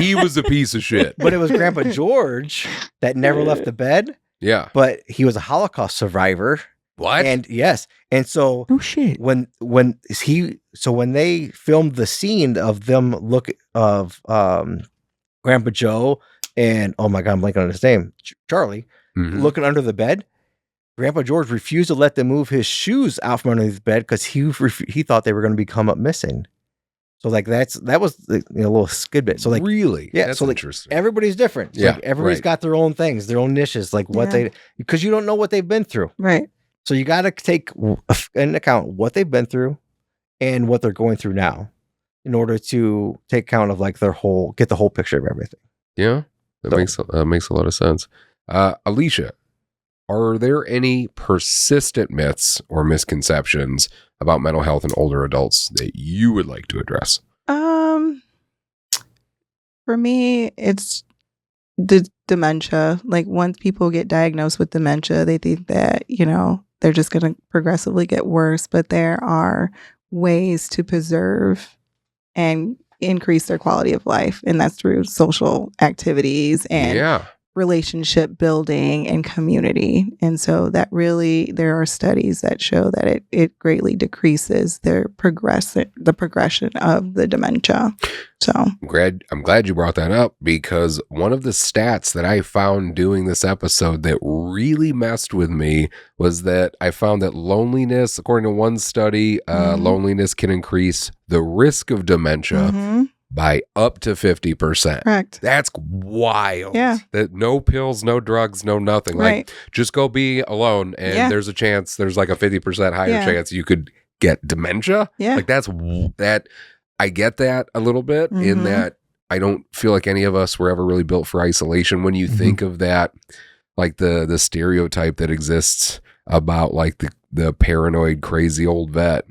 he was a piece of shit. But it was Grandpa George that never left the bed. Yeah. But he was a Holocaust survivor. What? And yes. And so oh shit. When they filmed the scene of them Grandpa Joe and oh my God, I'm blanking on his name, Charlie, looking under the bed, Grandpa George refused to let them move his shoes out from underneath the bed because he thought they were going to become up missing. So that was a little skid bit. So really, yeah. That's so interesting. Everybody's different. So everybody's got their own things, their own niches, like what because you don't know what they've been through. Right. So you got to take into account what they've been through and what they're going through now in order to take account of like get the whole picture of everything. Yeah, that makes a lot of sense. Alicia, are there any persistent myths or misconceptions about mental health in older adults that you would like to address? For me, it's the dementia. Like once people get diagnosed with dementia, they think that, they're just going to progressively get worse, but there are ways to preserve and increase their quality of life. And that's through social activities and relationship building and community. And so that really, there are studies that show that it greatly decreases the progression of the dementia. So I'm glad you brought that up, because one of the stats that I found doing this episode that really messed with me was that I found that loneliness, according to one study, loneliness can increase the risk of dementia by up to 50%. Correct. That's wild. Yeah. That no pills, no drugs, no nothing. Right. Like just go be alone, and there's like a 50% higher chance you could get dementia. Yeah. Like that. I get that a little bit in that I don't feel like any of us were ever really built for isolation. When you think of that, like the stereotype that exists about like the paranoid, crazy old vet,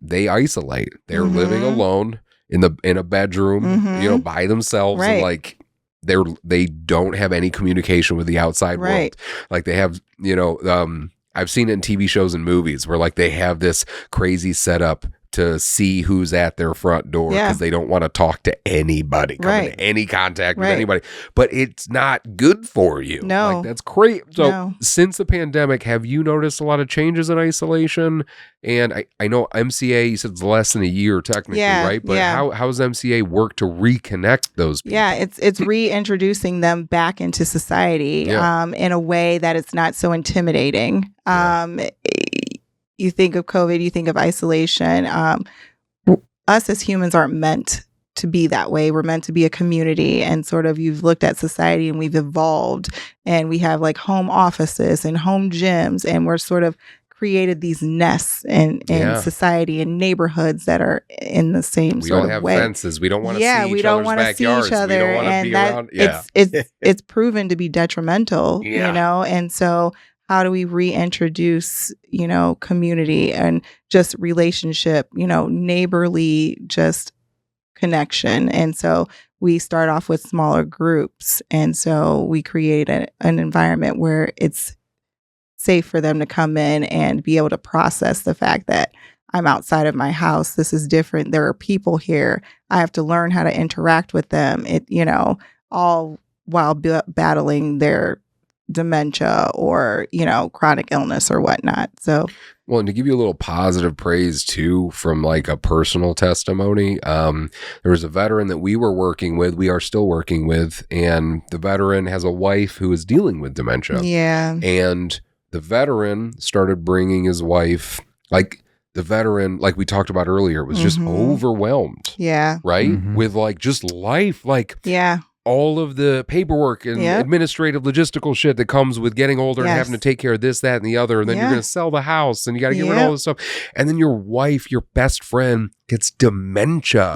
they isolate. They're living alone in a bedroom, by themselves, and like they don't have any communication with the outside world. Like they have, I've seen it in TV shows and movies where like they have this crazy setup to see who's at their front door because they don't want to talk to anybody, come into any contact with anybody. But it's not good for you. No. Like that's great. So since the pandemic, have you noticed a lot of changes in isolation? And I know MCA, you said it's less than a year technically, right? But how's MCA work to reconnect those people? Yeah, it's reintroducing them back into society in a way that it's not so intimidating. You think of COVID, you think of isolation. Us as humans aren't meant to be that way. We're meant to be a community, and sort of you've looked at society and we've evolved, and we have like home offices and home gyms, and we're sort of created these nests in society and neighborhoods that are in the same sort of way. We don't have fences. We don't want to see each other's backyards. We don't want to be around. It's proven to be detrimental, and so how do we reintroduce, community and just relationship, neighborly just connection? And so we start off with smaller groups. And so we create an environment where it's safe for them to come in and be able to process the fact that I'm outside of my house. This is different. There are people here. I have to learn how to interact with them, all while battling their dementia or chronic illness or whatnot. So well, and to give you a little positive praise too from like a personal testimony, there was a veteran that we are still working with, and the veteran has a wife who is dealing with dementia. And the veteran started bringing his wife, like the veteran, like we talked about earlier, was just overwhelmed. With like just life, all of the paperwork and administrative logistical shit that comes with getting older and having to take care of this, that, and the other. And then you're going to sell the house and you got to get rid of all this stuff. And then your wife, your best friend, gets dementia.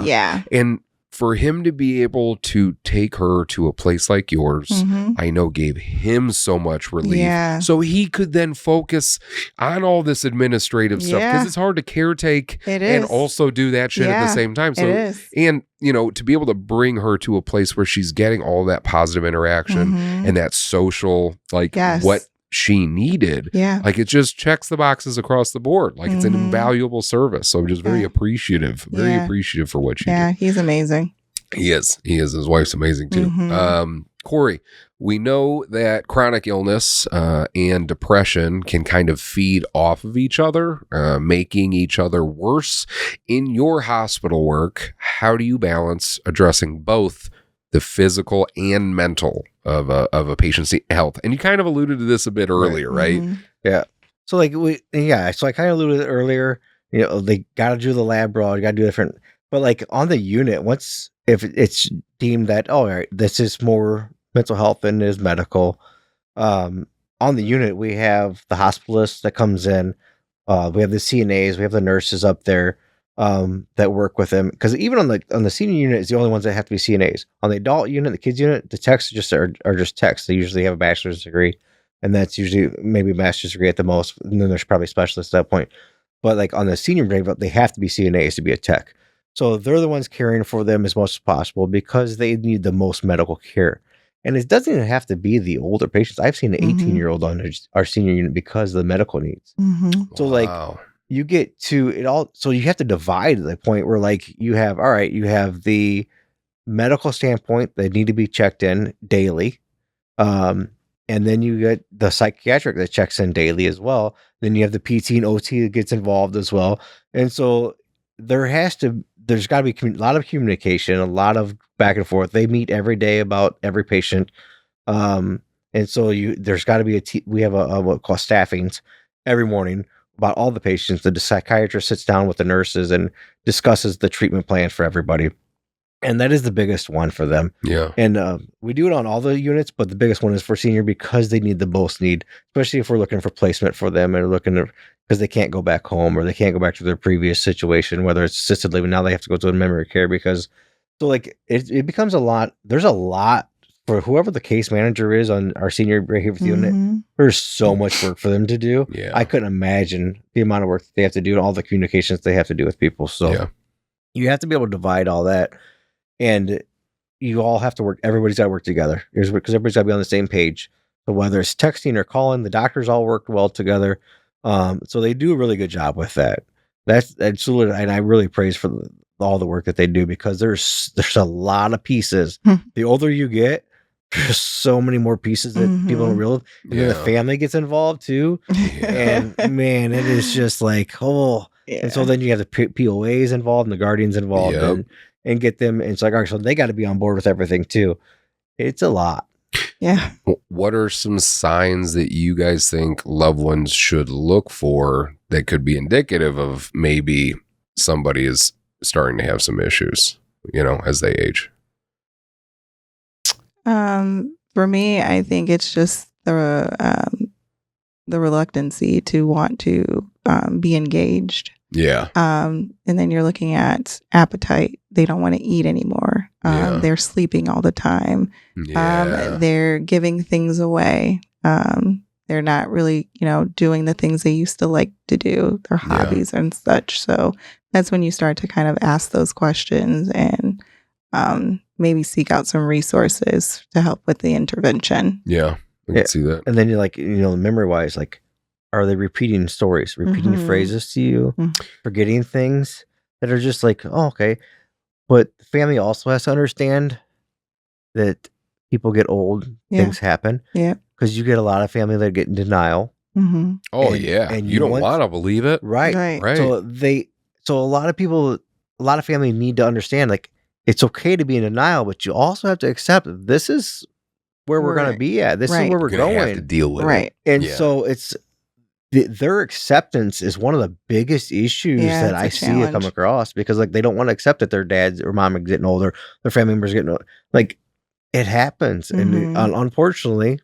And for him to be able to take her to a place like yours, I know gave him so much relief. So he could then focus on all this administrative stuff, because it's hard to caretake and also do that shit at the same time. So, and to be able to bring her to a place where she's getting all that positive interaction and that social, what she needed, like it just checks the boxes across the board. Like it's an invaluable service. So I'm just very appreciative for what she did. He's amazing. He is. His wife's amazing too. Corey, we know that chronic illness and depression can kind of feed off of each other, making each other worse. In your hospital work, how do you balance addressing both the physical and mental of a patient's health? And you kind of alluded to this a bit earlier, right? Yeah. So so I kind of alluded to it earlier, they got to do the lab draw, you got to do different, but like on the unit, if it's deemed that, all right, this is more mental health than it is medical, on on the unit, we have the hospitalist that comes in. We have the CNAs, we have the nurses up there that work with them. Because even on the senior unit, it's the only ones that have to be CNAs. On the adult unit, the kids unit, the techs are just techs. They usually have a bachelor's degree, and that's usually maybe a master's degree at the most. And then there's probably specialists at that point. But like on the senior grade, they have to be CNAs to be a tech. So they're the ones caring for them as much as possible because they need the most medical care. And it doesn't even have to be the older patients. I've seen an 18-year-old on our senior unit because of the medical needs. So like you get to it all. So you have to divide to the point where like you have the medical standpoint that need to be checked in daily. And then you get the psychiatric that checks in daily as well. Then you have the PT and OT that gets involved as well. And so there's got to be a lot of communication, a lot of back and forth. They meet every day about every patient. And so there's got to be we have what we call staffings every morning about all the patients. The psychiatrist sits down with the nurses and discusses the treatment plan for everybody. And that is the biggest one for them. Yeah. And we do it on all the units, but the biggest one is for senior because they need the most need, especially if we're looking for placement for them and because they can't go back home or they can't go back to their previous situation, whether it's assisted living. Now they have to go to a memory care so like it becomes a lot. There's a lot for whoever the case manager is on our senior behavioral unit. There's so much work for them to do. Yeah. I couldn't imagine the amount of work they have to do and all the communications they have to do with people. So you have to be able to divide all that. And you all have to work. Everybody's got to work together because everybody's got to be on the same page. So whether it's texting or calling, the doctors all work well together. So they do a really good job with that. That's absolutely, and I really praise for all the work that they do because there's a lot of pieces. The older you get, there's so many more pieces that people don't realize. And then the family gets involved too. And man, it is just like, and so then you have the POAs involved and the guardians involved and get them. And it's like, all right, so they got to be on board with everything too. It's a lot. Yeah. What are some signs that you guys think loved ones should look for that could be indicative of maybe somebody is starting to have some issues, as they age? For me, I think it's just the reluctancy to want to be engaged. Yeah. And then you're looking at appetite. They don't want to eat anymore. They're sleeping all the time. Yeah. They're giving things away. They're not really, doing the things they used to like to do, their hobbies and such. So that's when you start to kind of ask those questions and maybe seek out some resources to help with the intervention. Yeah. I can see that. And then you're like, memory wise, like, are they repeating stories, repeating phrases to you, forgetting things that are just like, oh, okay. But the family also has to understand that people get old, things happen. Yeah. Because you get a lot of family that get in denial. Oh, and you don't want to believe it. Right. So a lot of family need to understand, like, it's okay to be in denial, but you also have to accept that this is where we're going to be at. This is where we're going. Have to deal with it. And so it's, their acceptance is one of the biggest issues that I see it come across because like they don't want to accept that their dads or mom are getting older, their family members are getting older. Like it happens, and unfortunately,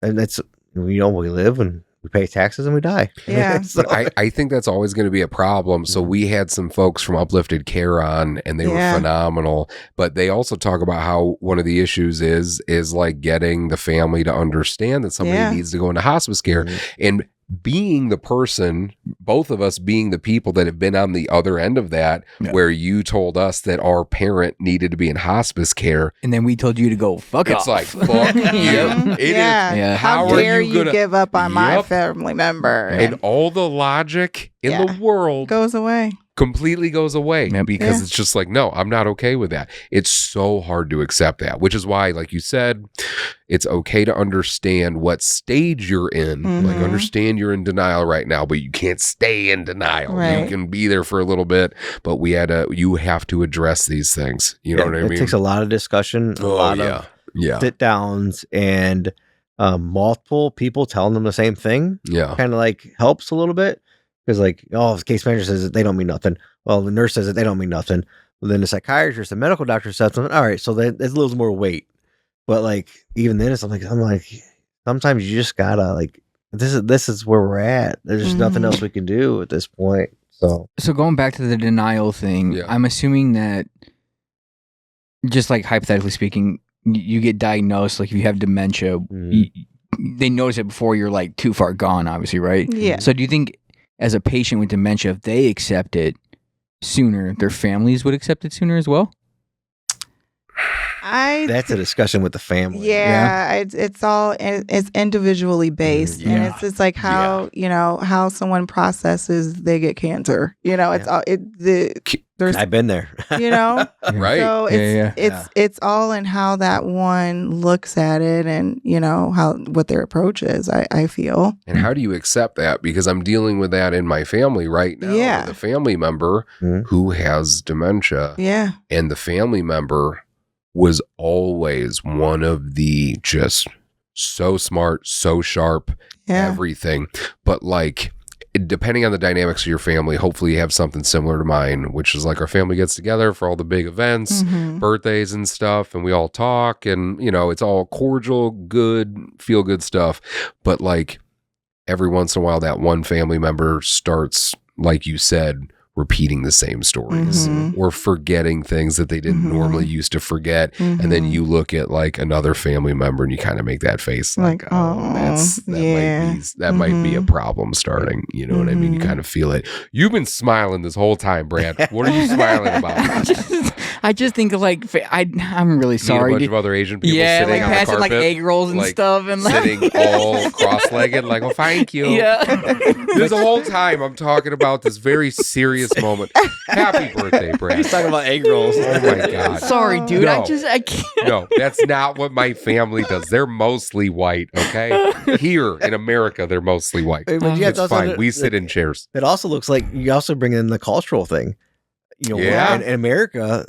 and that's we live and we pay taxes and we die. Yeah, but I think that's always going to be a problem. So we had some folks from Uplifted Care on, and they were phenomenal. But they also talk about how one of the issues is like getting the family to understand that somebody needs to go into hospice care and being the person, both of us being the people that have been on the other end of that, where you told us that our parent needed to be in hospice care. And then we told you to go fuck off. It's like, fuck you. It is. Yeah. How dare you give up on my family member? And all the logic in the world goes away. Completely goes away because it's just like, no, I'm not okay with that. It's so hard to accept that, which is why, like you said, it's okay to understand what stage you're in. Like, understand you're in denial right now, but you can't stay in denial. Right. You can be there for a little bit, but you have to address these things. You know what I mean? It takes a lot of discussion, a lot of sit downs, and multiple people telling them the same thing. Yeah. Kind of like helps a little bit. Because like, the case manager says that they don't mean nothing. Well, the nurse says that they don't mean nothing. Well, then the psychiatrist, the medical doctor says something. All right, so there's a little more weight. But like, even then, I'm like, sometimes you just gotta like this is where we're at. There's just nothing else we can do at this point. So going back to the denial thing, I'm assuming that, just like hypothetically speaking, you get diagnosed, like if you have dementia, they notice it before you're like too far gone, obviously, right? Yeah. So do you think as a patient with dementia, if they accept it sooner, their families would accept it sooner as well? That's a discussion with the family. It's individually based, and it's just like how how someone processes they get cancer. I've been there. Right. So it's all in how that one looks at it, and what their approach is. I feel. And how do you accept that? Because I'm dealing with that in my family right now. Yeah. With a family member who has dementia. Yeah. And the family member was always one of the just so smart, so sharp, everything. But like, depending on the dynamics of your family, hopefully you have something similar to mine, which is like our family gets together for all the big events, birthdays and stuff, and we all talk, and it's all cordial, good, feel good stuff. But like every once in a while, that one family member starts, like you said, repeating the same stories or forgetting things that they didn't normally used to forget. And then you look at like another family member and you kind of make that face like, that might be a problem starting. You know what I mean? You kind of feel it. You've been smiling this whole time, Brad. What are you smiling about? I just think of like, I'm really sorry. A bunch of other Asian people sitting like on the passing carpet. like egg rolls and stuff. And sitting all cross-legged like, well, thank you. Yeah. There's a whole time I'm talking about this very serious moment. Happy birthday, Brad. He's talking about egg rolls. Oh my God. Sorry, dude. No. I can't. No, that's not what my family does. They're mostly white, okay? Here in America, they're mostly white. But It's fine. We sit in chairs. It also looks like you also bring in the cultural thing. In America,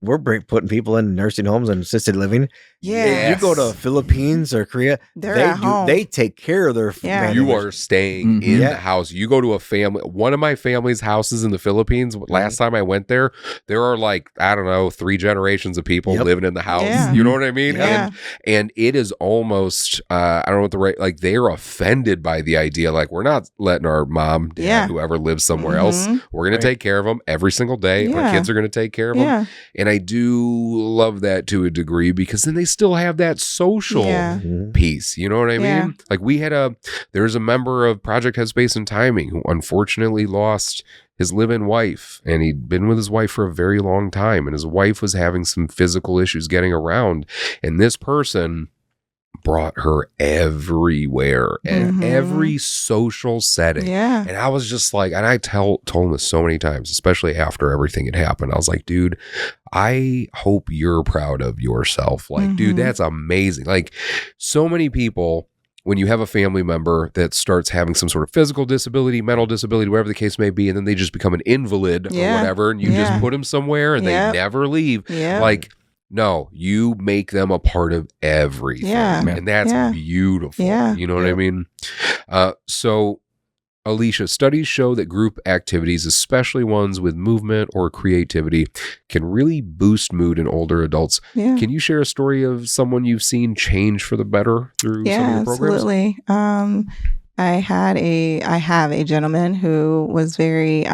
we're putting people in nursing homes and assisted living. Yeah. You go to Philippines or Korea, they take care of their family. You are staying in the house. You go to a family, one of my family's houses in the Philippines. Last time I went there are like, I don't know, 3 generations of people living in the house. Yeah. You know what I mean? Yeah. And it is almost, I don't know what the right, like they're offended by the idea. Like we're not letting our mom, dad, whoever lives somewhere else, we're going to take care of them every single day. Our kids are going to take care of them. And I do love that to a degree because then they still have that social piece. You know what I mean? Like there's a member of Project Headspace and Timing who unfortunately lost his live-in wife, and he'd been with his wife for a very long time, and his wife was having some physical issues getting around, and this person brought her everywhere and every social setting. Yeah. And I was just like, and I told him this so many times, especially after everything had happened. I was like, dude, I hope you're proud of yourself. Like, dude, that's amazing. Like so many people, when you have a family member that starts having some sort of physical disability, mental disability, whatever the case may be, and then they just become an invalid or whatever, and you just put them somewhere and they never leave. Like, no, you make them a part of everything. And that's beautiful. You know what I mean? So, Alicia, studies show that group activities, especially ones with movement or creativity, can really boost mood in older adults. Can you share a story of someone you've seen change for the better through some of your programs? Absolutely. I have a gentleman who was very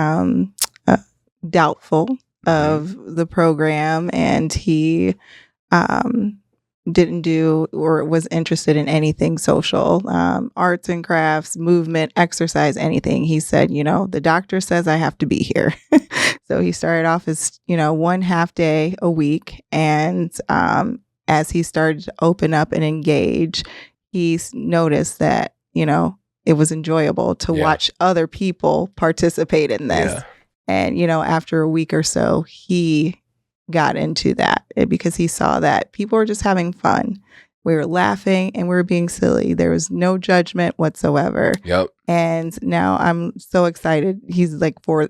doubtful of the program, and he didn't do or was interested in anything social, arts and crafts, movement, exercise, anything. He said, the doctor says I have to be here. So he started off as, 1 half day a week. And as he started to open up and engage, he noticed that, it was enjoyable to watch other people participate in this. Yeah. And, after a week or so, he got into that because he saw that people were just having fun. We were laughing and we were being silly. There was no judgment whatsoever. Yep. And now I'm so excited. He's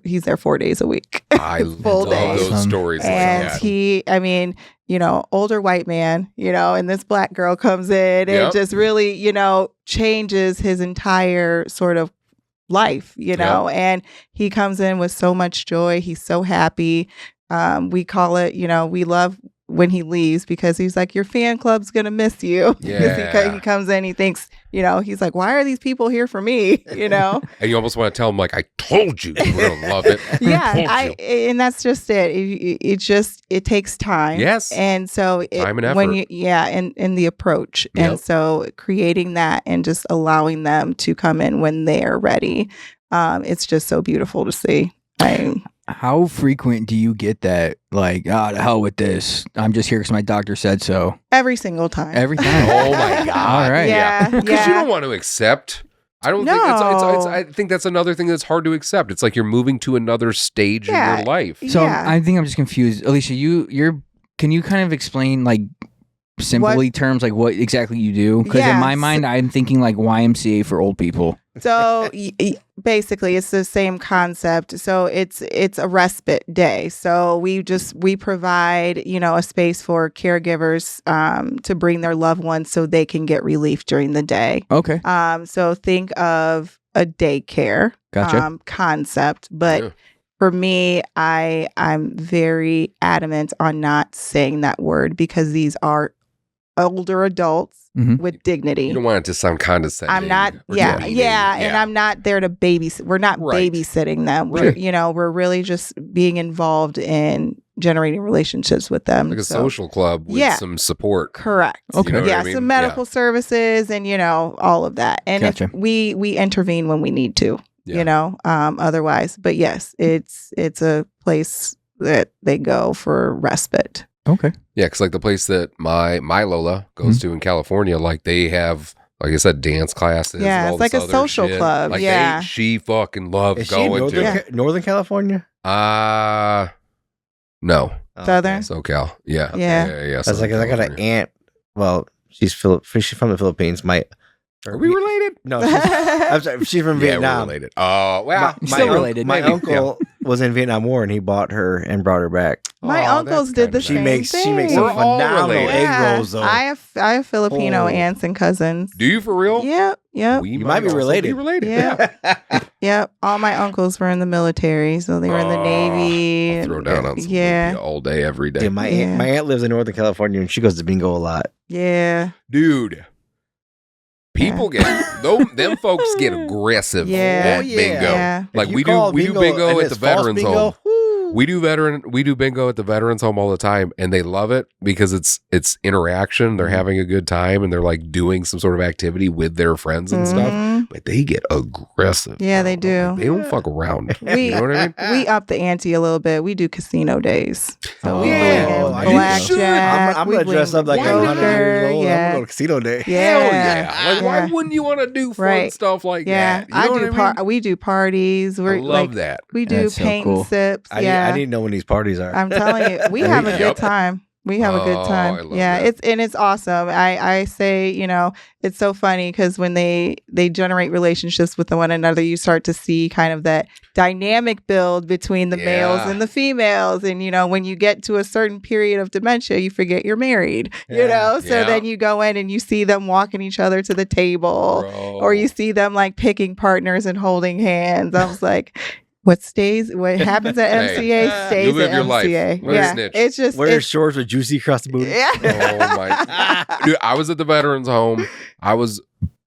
he's there 4 days a week. I love those stories. And like that. Older white man, and this black girl comes in and just really, changes his entire sort of life, and he comes in with so much joy. He's so happy. We call it, we love when he leaves, because he's like, your fan club's gonna miss you. Yeah. He comes in, he thinks, he's like, why are these people here for me? And you almost want to tell him, like, I told you you don't love it. And that's just it. It takes time. Yes. And so time and effort. and the approach. Yep. And so creating that and just allowing them to come in when they're ready. It's just so beautiful to see. How frequent do you get that? Like, to hell with this. I'm just here because my doctor said so. Every single time. Every time. Oh my God. All right. Yeah. Because you don't want to accept. I don't think it's I think that's another thing that's hard to accept. It's like you're moving to another stage in your life. So I think I'm just confused. Alicia, can you kind of explain, like, simply terms, like what exactly you do? Because in my mind, I'm thinking like YMCA for old people. So basically, it's the same concept. So it's a respite day. So we provide, a space for caregivers to bring their loved ones so they can get relief during the day. Okay. So think of a daycare concept, but for me, I'm very adamant on not saying that word, because these are older adults with dignity. You don't want it to sound condescending. I'm not, and I'm not there to babysit. We're not babysitting them. We're really just being involved in generating relationships with them. Like a social club with some support. Correct. Okay. You know what I mean? Some medical services and, all of that. And if we intervene when we need to, otherwise. But yes, it's a place that they go for respite. Okay. Yeah, because like the place that my Lola goes to in California, like they have, like I said, dance classes. Yeah, and all it's like this a other social shit. club. Like she fucking loves going to. Northern California? No. Southern? SoCal. Yeah. Yeah. Yeah. I was like, I got an aunt. Well, she's from the Philippines. Are we related? No, I'm sorry, she's from Vietnam. We're related. Oh, well, still related. My uncle was in Vietnam War, and he bought her and brought her back. My uncles did the same thing. She makes some phenomenal egg rolls, though. I have Filipino aunts and cousins. Do you for real? Yep. You might be related. Yeah. Yep. All my uncles were in the military, so they were in the Navy. I'll throw down on some lumpia all day, every day. Yeah, my aunt lives in Northern California, and she goes to bingo a lot. Yeah. Dude. People get them folks get aggressive at bingo. Yeah. Like we do bingo at the veterans home. We do bingo at the veterans home all the time, and they love it because it's interaction. They're having a good time, and they're like doing some sort of activity with their friends and stuff. But they get aggressive. Yeah, they do. They don't fuck around. You know what I mean? We up the ante a little bit. We do casino days. So we bring in blackjack. I'm gonna dress up like 100 years old. I'm gonna go to casino day. Hell yeah! Like, why wouldn't you want to do fun stuff like that? You know what I mean? We do parties. I love that. We do paint and sips. I need to know when these parties are. I'm telling you, we have a good time. We have a good time. I love that. It's awesome. I say, it's so funny because when they generate relationships with one another, you start to see kind of that dynamic build between the males and the females. And, when you get to a certain period of dementia, you forget you're married, So then you go in and you see them walking each other to the table, or you see them like picking partners and holding hands. I was like, what happens at MCA stays you live at your MCA. Life. Snitch. It's just wear shorts with juicy across the booty. Yeah. Oh my! Dude, I was at the veterans home. I was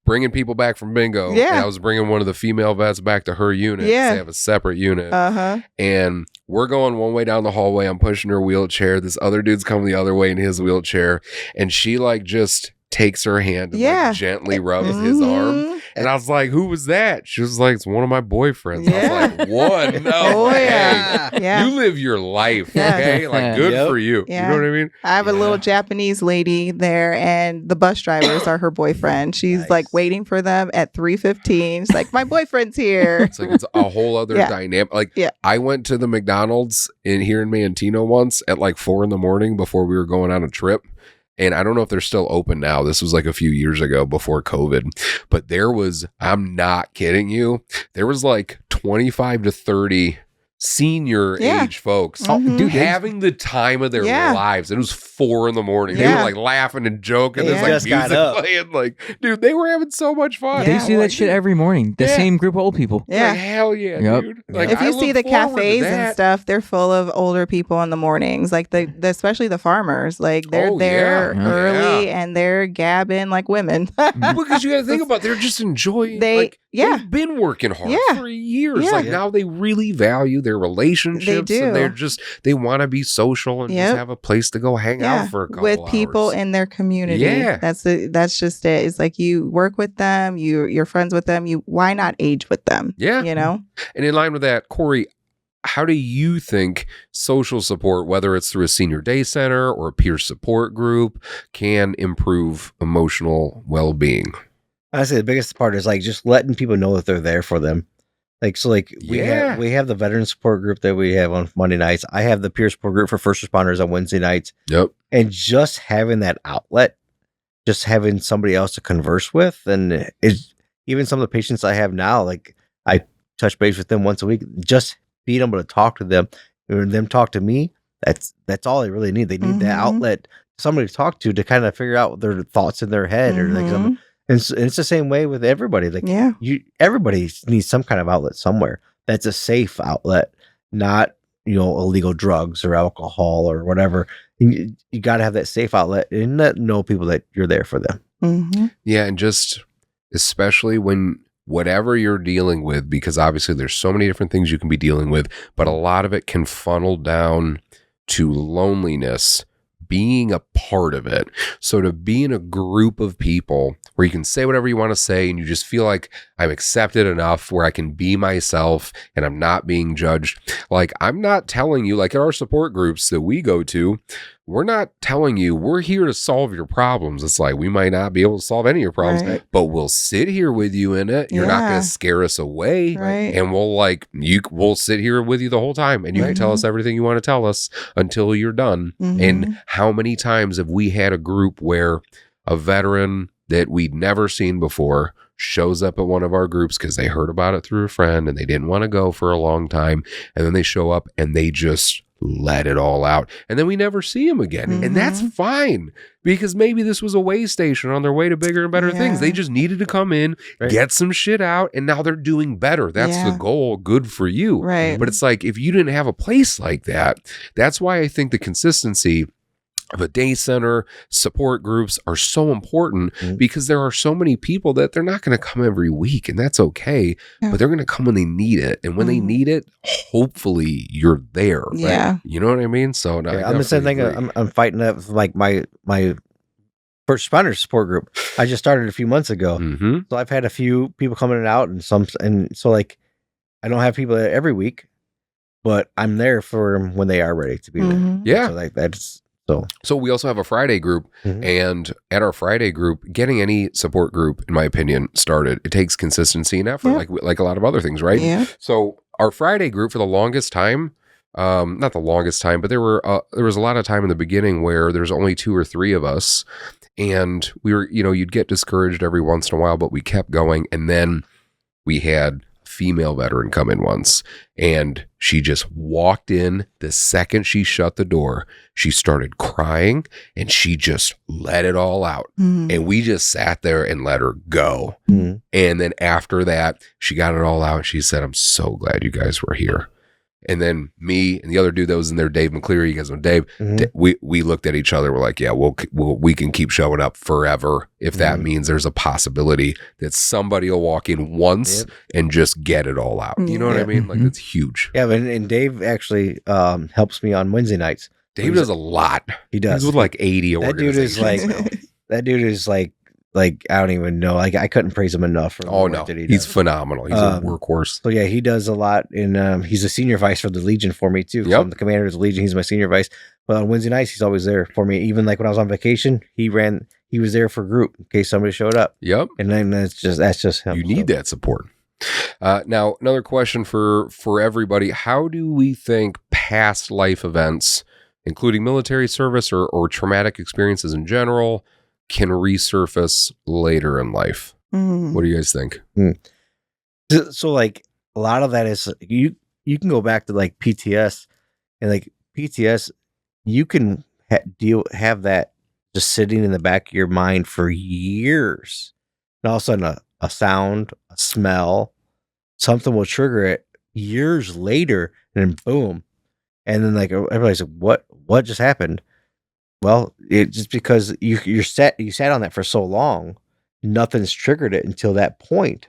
bringing people back from bingo. Yeah. And I was bringing one of the female vets back to her unit. Yeah. They have a separate unit. Uh-huh. And we're going one way down the hallway. I'm pushing her wheelchair. This other dude's coming the other way in his wheelchair, and she like just takes her hand and like gently rubs his arm. And I was like, who was that? She was like, it's one of my boyfriends. I was like, what? No. Oh, yeah. You live your life, okay? Like, good for you. Yeah. You know what I mean? I have a little Japanese lady there, and the bus drivers are her boyfriend. She's like waiting for them at 3:15. She's like, my boyfriend's here. It's like it's a whole other dynamic. Like, I went to the McDonald's here in Mantino once at like 4 a.m. before we were going on a trip. And I don't know if they're still open now. This was like a few years ago before COVID. But there was, I'm not kidding you, there was like 25 to 30 senior age folks Mhm. having the time of their Yeah. lives. It was 4 a.m. They Yeah. were like laughing and joking. They There's like just got music up. playing. Like, dude, they were having so much fun. They Yeah. used to do that shit every morning. The Yeah. same group of old people. Yeah. Like, hell yeah, Yep. dude. Like, If I you see look the forward to cafes and that. stuff, they're full of older people in the mornings. Like the especially the farmers. Like they're Oh, there yeah. early Yeah. and they're gabbing like women. Because you got to think about, they're just enjoying. They've been working hard Yeah. for years. Yeah. Like now they really value their relationships. They And do. they want to be social and just have a place to go hang out for a couple with people hours. in their community. Yeah. That's just it. It's like you work with them, you're friends with them. Why not age with them? Yeah. You know? And in line with that, Corey, how do you think social support, whether it's through a senior day center or a peer support group, can improve emotional well-being? Honestly, the biggest part is like just letting people know that they're there for them. Like, so like we have the veteran support group that we have on Monday nights. I have the peer support group for first responders on Wednesday nights. Yep. And just having that outlet, just having somebody else to converse with, and even some of the patients I have now, like I touch base with them once a week, just being able to talk to them or them talk to me. That's all they really need. They need that outlet, somebody to talk to kind of figure out their thoughts in their head or like something. And it's the same way with everybody. Like everybody needs some kind of outlet somewhere. That's a safe outlet, not illegal drugs or alcohol or whatever. You got to have that safe outlet and know people that you're there for them. Mm-hmm. Yeah, and just especially when whatever you're dealing with, because obviously there's so many different things you can be dealing with, but a lot of it can funnel down to loneliness. Being a part of it. So to be in a group of people where you can say whatever you want to say and you just feel like I'm accepted enough where I can be myself and I'm not being judged. Like I'm not telling you, like at our support groups that we go to, we're not telling you we're here to solve your problems. It's like we might not be able to solve any of your problems, but we'll sit here with you in it. You're not going to scare us away. And we'll sit here with you the whole time and you can tell us everything you want to tell us until you're done. And how many times have we had a group where a veteran that we'd never seen before shows up at one of our groups because they heard about it through a friend and they didn't want to go for a long time. And then they show up and they just let it all out. And then we never see them again. And that's fine because maybe this was a way station on their way to bigger and better things. They just needed to come in, get some shit out, and now they're doing better. That's the goal. Good for you. Right. But it's like, if you didn't have a place like that, that's why I think the consistency of a day center, support groups are so important because there are so many people that they're not going to come every week and that's okay, but they're going to come when they need it. And when they need it, hopefully you're there. Yeah. Right? You know what I mean? So no, I'm the same thing. I'm fighting up with like my first responder support group. I just started a few months ago. So I've had a few people coming in and out and so like, I don't have people every week, but I'm there for them when they are ready to be there. Yeah. So like that's, So we also have a Friday group, and at our Friday group, getting any support group, in my opinion, started, it takes consistency and effort, like a lot of other things, right? Yeah. So our Friday group for the longest time, not the longest time, but there was a lot of time in the beginning where there's only 2 or 3 of us, and we were, you'd get discouraged every once in a while, but we kept going, and then we had female veteran come in once and she just walked in. The second she shut the door, she started crying and she just let it all out. And we just sat there and let her go. And then after that, she got it all out. She said, I'm so glad you guys were here. And then me and the other dude that was in there, Dave McCleary, you guys know Dave, we looked at each other. We're like, yeah, we can keep showing up forever if that means there's a possibility that somebody will walk in once and just get it all out. You know what I mean? Like, it's huge. Yeah, and Dave actually helps me on Wednesday nights. Dave does a lot. He does. He's with like 80 organizations. That dude is like I don't even know. Like I couldn't praise him enough for the work that he does. He's phenomenal. He's a workhorse. So yeah, he does a lot, and he's a senior vice for the Legion for me too. So I'm the commander of the Legion. He's my senior vice. But on Wednesday nights, he's always there for me. Even like when I was on vacation, he was there for group in case somebody showed up. Yep. And then that's just him. You need that support. Now, another question for everybody: how do we think past life events, including military service or traumatic experiences in general, can resurface later in life? What do you guys think? So like a lot of that is you can go back to like PTS, and like PTS, you can have that just sitting in the back of your mind for years. And all of a sudden a sound, a smell, something will trigger it years later, and then boom. And then like everybody's like, what just happened? Well, it just because you sat on that for so long, nothing's triggered it until that point.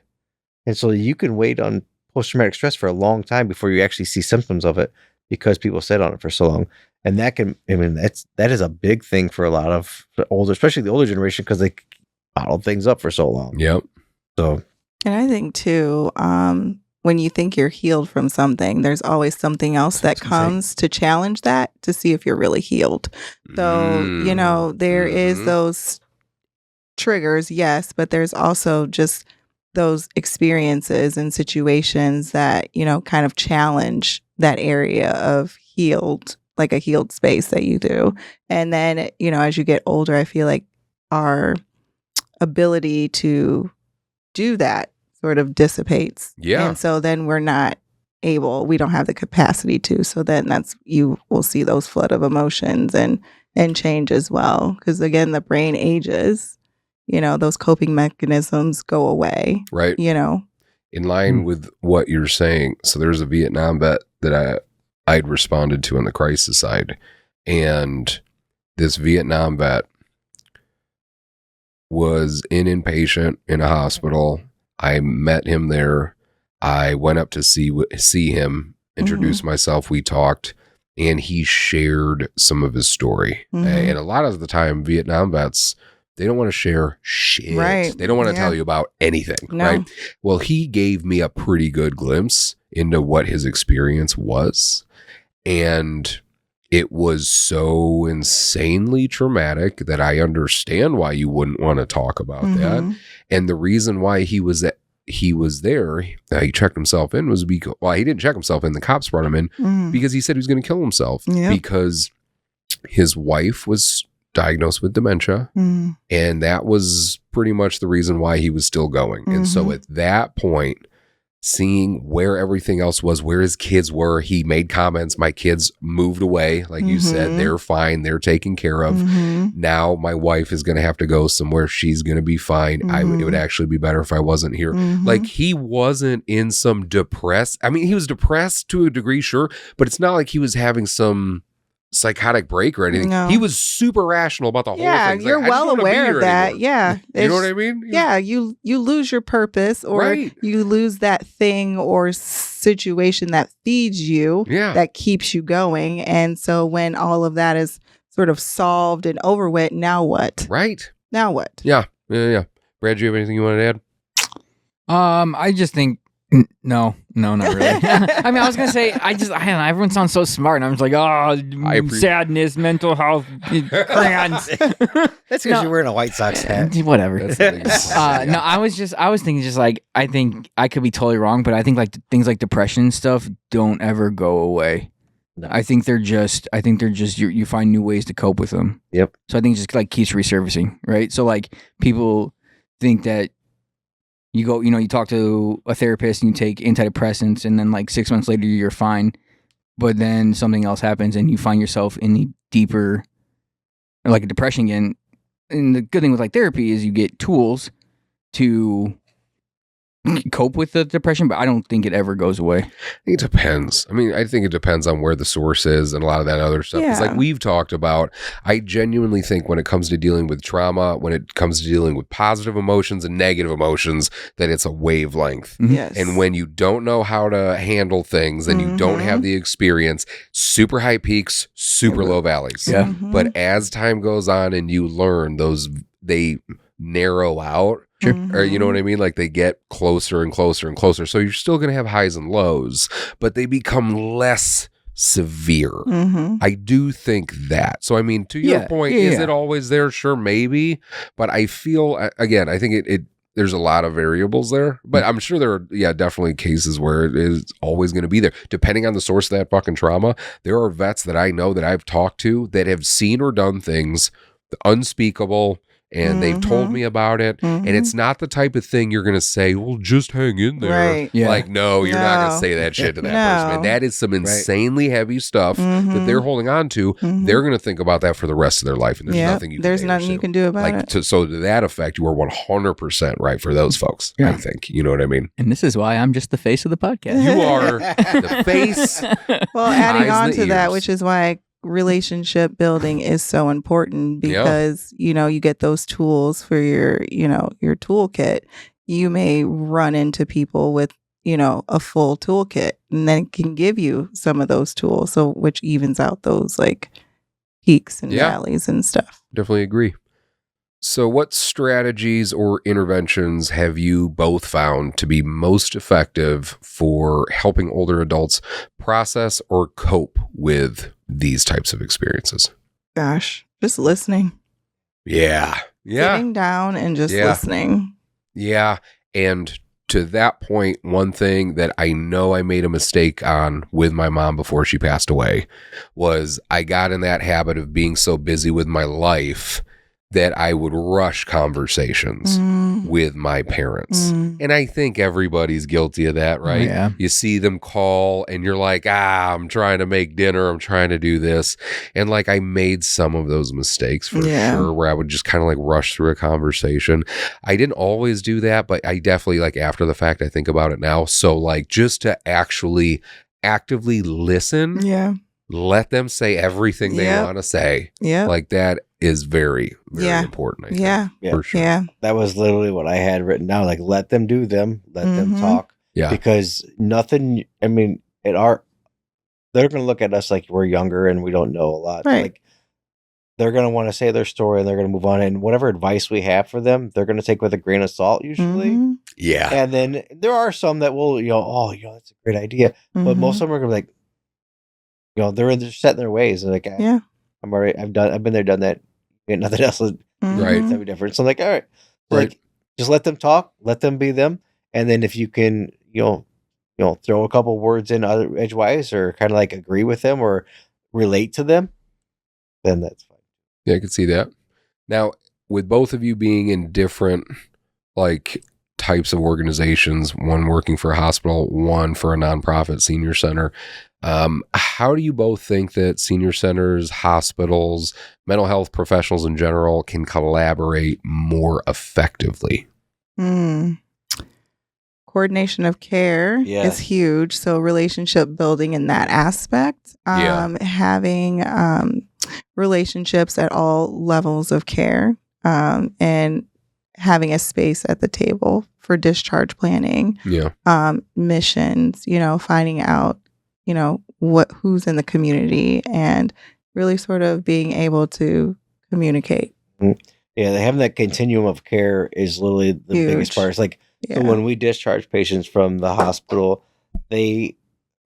And so you can wait on post-traumatic stress for a long time before you actually see symptoms of it, because people sat on it for so long. And that is a big thing for a lot of older, especially the older generation, because they bottled things up for so long. Yep. So, and I think too, when you think you're healed from something, there's always something else that comes to challenge that, to see if you're really healed. So, there is those triggers, yes, but there's also just those experiences and situations that, kind of challenge that area of healed, like a healed space that you do. And then, as you get older, I feel like our ability to do that sort of dissipates. Yeah. And so then we don't have the capacity to. So then you will see those flood of emotions and change as well. Because again, the brain ages, those coping mechanisms go away. Right. In line with what you're saying. So there's a Vietnam vet that I'd responded to on the crisis side. And this Vietnam vet was inpatient in a hospital. I met him there. I went up to see him, introduced myself. We talked, and he shared some of his story. And a lot of the time, Vietnam vets, they don't want to share shit. Right. They don't want to tell you about anything. No. Right. Well, he gave me a pretty good glimpse into what his experience was. And it was so insanely traumatic that I understand why you wouldn't want to talk about that. And the reason why he was there, he checked himself in, was because, he didn't check himself in, the cops brought him in because he said he was going to kill himself because his wife was diagnosed with dementia. And that was pretty much the reason why he was still going. And so at that point, seeing where everything else was, where his kids were, he made comments. My kids moved away. Like you said, they're fine. They're taken care of. Now my wife is going to have to go somewhere. She's going to be fine. It would actually be better if I wasn't here. Like, he wasn't in some depressed. I mean, he was depressed to a degree, sure, but it's not like he was having some psychotic break or anything. No. He was super rational about the whole thing. Yeah, you're well aware of that. Anymore. Yeah. You know what I mean? Yeah, you lose your purpose, or you lose that thing or situation that feeds you, that keeps you going. And so when all of that is sort of solved and over with, now what? Right. Now what? Yeah. Brad, do you have anything you want to add? I just think no, not really. I mean, I was gonna say, I don't know, everyone sounds so smart, and I'm just like, sadness, mental health, crayons. That's because you're wearing a White Sox hat. Whatever. No, I was thinking just like, I think I could be totally wrong, but I think like things like depression and stuff don't ever go away. No. I think they're just you find new ways to cope with them. Yep. So I think it just like keeps resurfacing, right? So like people think that you go, you talk to a therapist and you take antidepressants, and then like 6 months later you're fine, but then something else happens and you find yourself in the deeper, like a depression again. And the good thing with like therapy is you get tools to cope with the depression, but I don't think it ever goes away. It depends. I mean, I think it depends on where the source is and a lot of that other stuff. Because like we've talked about, I genuinely think when it comes to dealing with trauma, when it comes to dealing with positive emotions and negative emotions, that it's a wavelength. Yes. And when you don't know how to handle things and you don't have the experience, super high peaks, super low valleys. Yeah. But as time goes on and you learn, they narrow out. Sure. Or you know what I mean? Like they get closer and closer and closer. So you're still going to have highs and lows, but they become less severe. I do think that. So, I mean, to your point, is it always there? Sure, maybe. But I feel, again, I think there's a lot of variables there. But I'm sure there are, definitely cases where it is always going to be there. Depending on the source of that fucking trauma, there are vets that I know that I've talked to that have seen or done things unspeakable, and they've told me about it. And it's not the type of thing you're going to say, well, just hang in there. Right. Yeah. Like, no, you're not going to say that shit to that person. And that is some insanely heavy stuff that they're holding on to. They're going to think about that for the rest of their life. And there's nothing you can do about it. So to that effect, you are 100% right for those folks, I think. You know what I mean? And this is why I'm just the face of the podcast. You are the face. Well, adding on to that, which is why relationship building is so important, because you get those tools for your toolkit. You may run into people with a full toolkit, and then can give you some of those tools, so which evens out those like peaks and valleys and stuff. Definitely agree. So what strategies or interventions have you both found to be most effective for helping older adults process or cope with these types of experiences? Gosh, just listening. Yeah. Sitting down and just listening. Yeah. And to that point, one thing that I know I made a mistake on with my mom before she passed away was I got in that habit of being so busy with my life that I would rush conversations with my parents. And I think everybody's guilty of that, right? Yeah. You see them call and you're like, I'm trying to make dinner. I'm trying to do this. And like, I made some of those mistakes for sure, where I would just kind of like rush through a conversation. I didn't always do that, but I definitely, like, after the fact, I think about it now. So like, just to actually actively listen. Yeah. Let them say everything they want to say. Yeah. Like, that is very, very important. I think, for sure. Yeah. That was literally what I had written down. Like, let them do them. Let them talk. Yeah. Because nothing, I mean, they're going to look at us like we're younger and we don't know a lot. Right. Like, they're going to want to say their story and they're going to move on. And whatever advice we have for them, they're going to take with a grain of salt usually. Yeah. And then there are some that will, that's a great idea. But most of them are going to be like, they're set in their ways. And like, I've been there, done that. Get nothing else. Right. That'd be different. So I'm like, all right. So like, just let them talk, let them be them. And then if you can, throw a couple words in other edgewise or kind of like agree with them or relate to them, then that's fine. Yeah, I can see that. Now, with both of you being in different like types of organizations, one working for a hospital, one for a nonprofit senior center, how do you both think that senior centers, hospitals, mental health professionals in general can collaborate more effectively? Coordination of care is huge. So relationship building in that aspect, having relationships at all levels of care, and having a space at the table for discharge planning, missions, finding out, who's in the community, and really sort of being able to communicate. Yeah, having that continuum of care is literally the biggest part. It's like, so when we discharge patients from the hospital,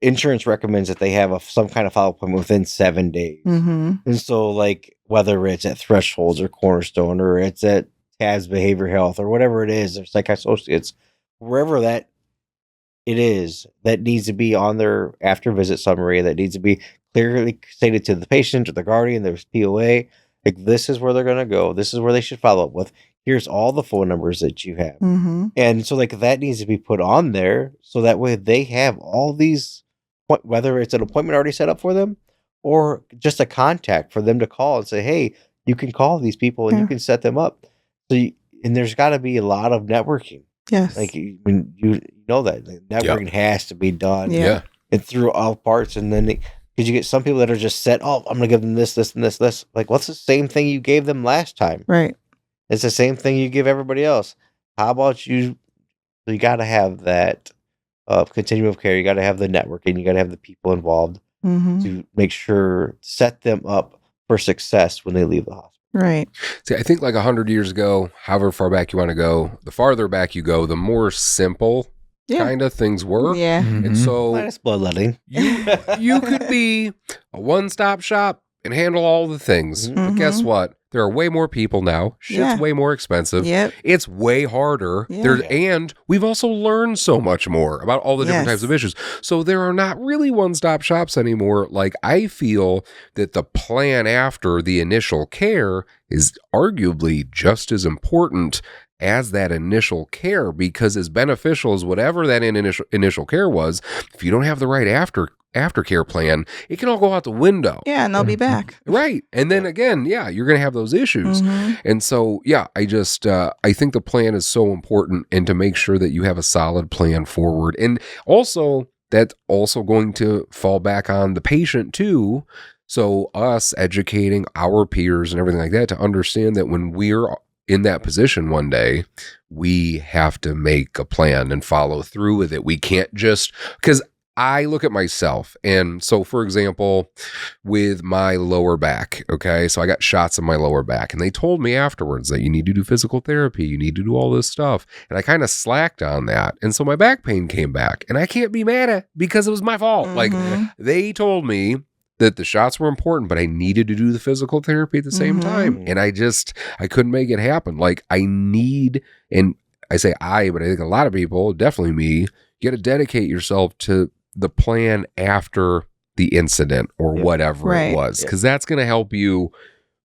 insurance recommends that they have some kind of follow-up appointment within 7 days. And so like, whether it's at Thresholds or Cornerstone or it's at TAS Behavior Health or whatever it is, or Psych-Associates, wherever that it is, that needs to be on their after visit summary, that needs to be clearly stated to the patient or the guardian, there's POA, like, this is where they're going to go. This is where they should follow up with. Here's all the phone numbers that you have. And so like, that needs to be put on there so that way they have all these, whether it's an appointment already set up for them or just a contact for them to call and say, hey, you can call these people and you can set them up. So and there's got to be a lot of networking. Yes. Like, when you know that networking has to be done. Yeah. And through all parts. And then because you get some people that are just set, I'm going to give them this, this, and this, this. Like, what's the same thing you gave them last time? Right. It's the same thing you give everybody else. How about you? You got to have that continuum of care. You got to have the networking. You got to have the people involved to make sure, set them up for success when they leave the hospital. Right. See, I think like 100 years ago, however far back you want to go, the farther back you go, the more simple kind of things were. Yeah. And so minus bloodletting. You could be a one-stop shop and handle all the things. But guess what? There are way more people now. Shit's Yeah. way more expensive. Yep. It's way harder. Yeah. And we've also learned so much more about all the different Yes. types of issues. So there are not really one-stop shops anymore. Like, I feel that the plan after the initial care is arguably just as important as that initial care, because as beneficial as whatever that initial care was, if you don't have the right aftercare plan, it can all go out the window. Yeah, and they'll be back. Right. And then again, you're going to have those issues. Mhm. And so, I just, I think the plan is so important, and to make sure that you have a solid plan forward. And also, that's also going to fall back on the patient too. So us educating our peers and everything like that to understand that when we're in that position one day, we have to make a plan and follow through with it. We can't just, because I look at myself. And so, for example, with my lower back, okay, so I got shots in my lower back, and they told me afterwards that you need to do physical therapy, you need to do all this stuff. And I kind of slacked on that. And so my back pain came back, and I can't be mad at it because it was my fault. Like, they told me that the shots were important, but I needed to do the physical therapy at the same time. And I couldn't make it happen. Like, and I say but I think a lot of people, definitely me, you got to dedicate yourself to the plan after the incident or whatever it was, because that's going to help you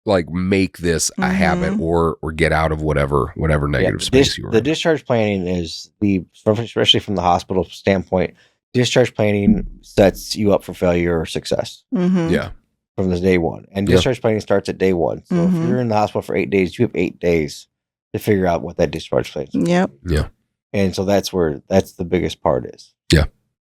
like make this a habit or get out of whatever negative space you were in. The discharge planning is especially from the hospital standpoint, discharge planning sets you up for failure or success. Yeah. From the day one. And discharge planning starts at day one. So if you're in the hospital for 8 days, you have 8 days to figure out what that discharge plan is. Yep. Yeah. And so that's the biggest part is.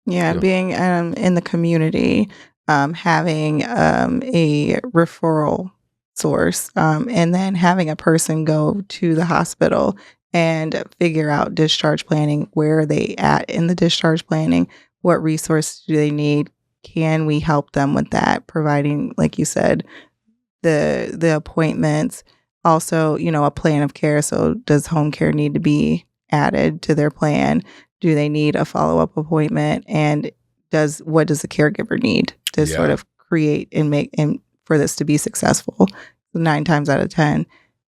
Yeah, being in the community, having a referral source, and then having a person go to the hospital and figure out discharge planning. Where are they at in the discharge planning? What resources do they need? Can we help them with that? Providing, like you said, the appointments. Also, a plan of care. So does home care need to be added to their plan? Do they need a follow-up appointment? And what does the caregiver need to sort of create and make and for this to be successful? 9 times out of 10,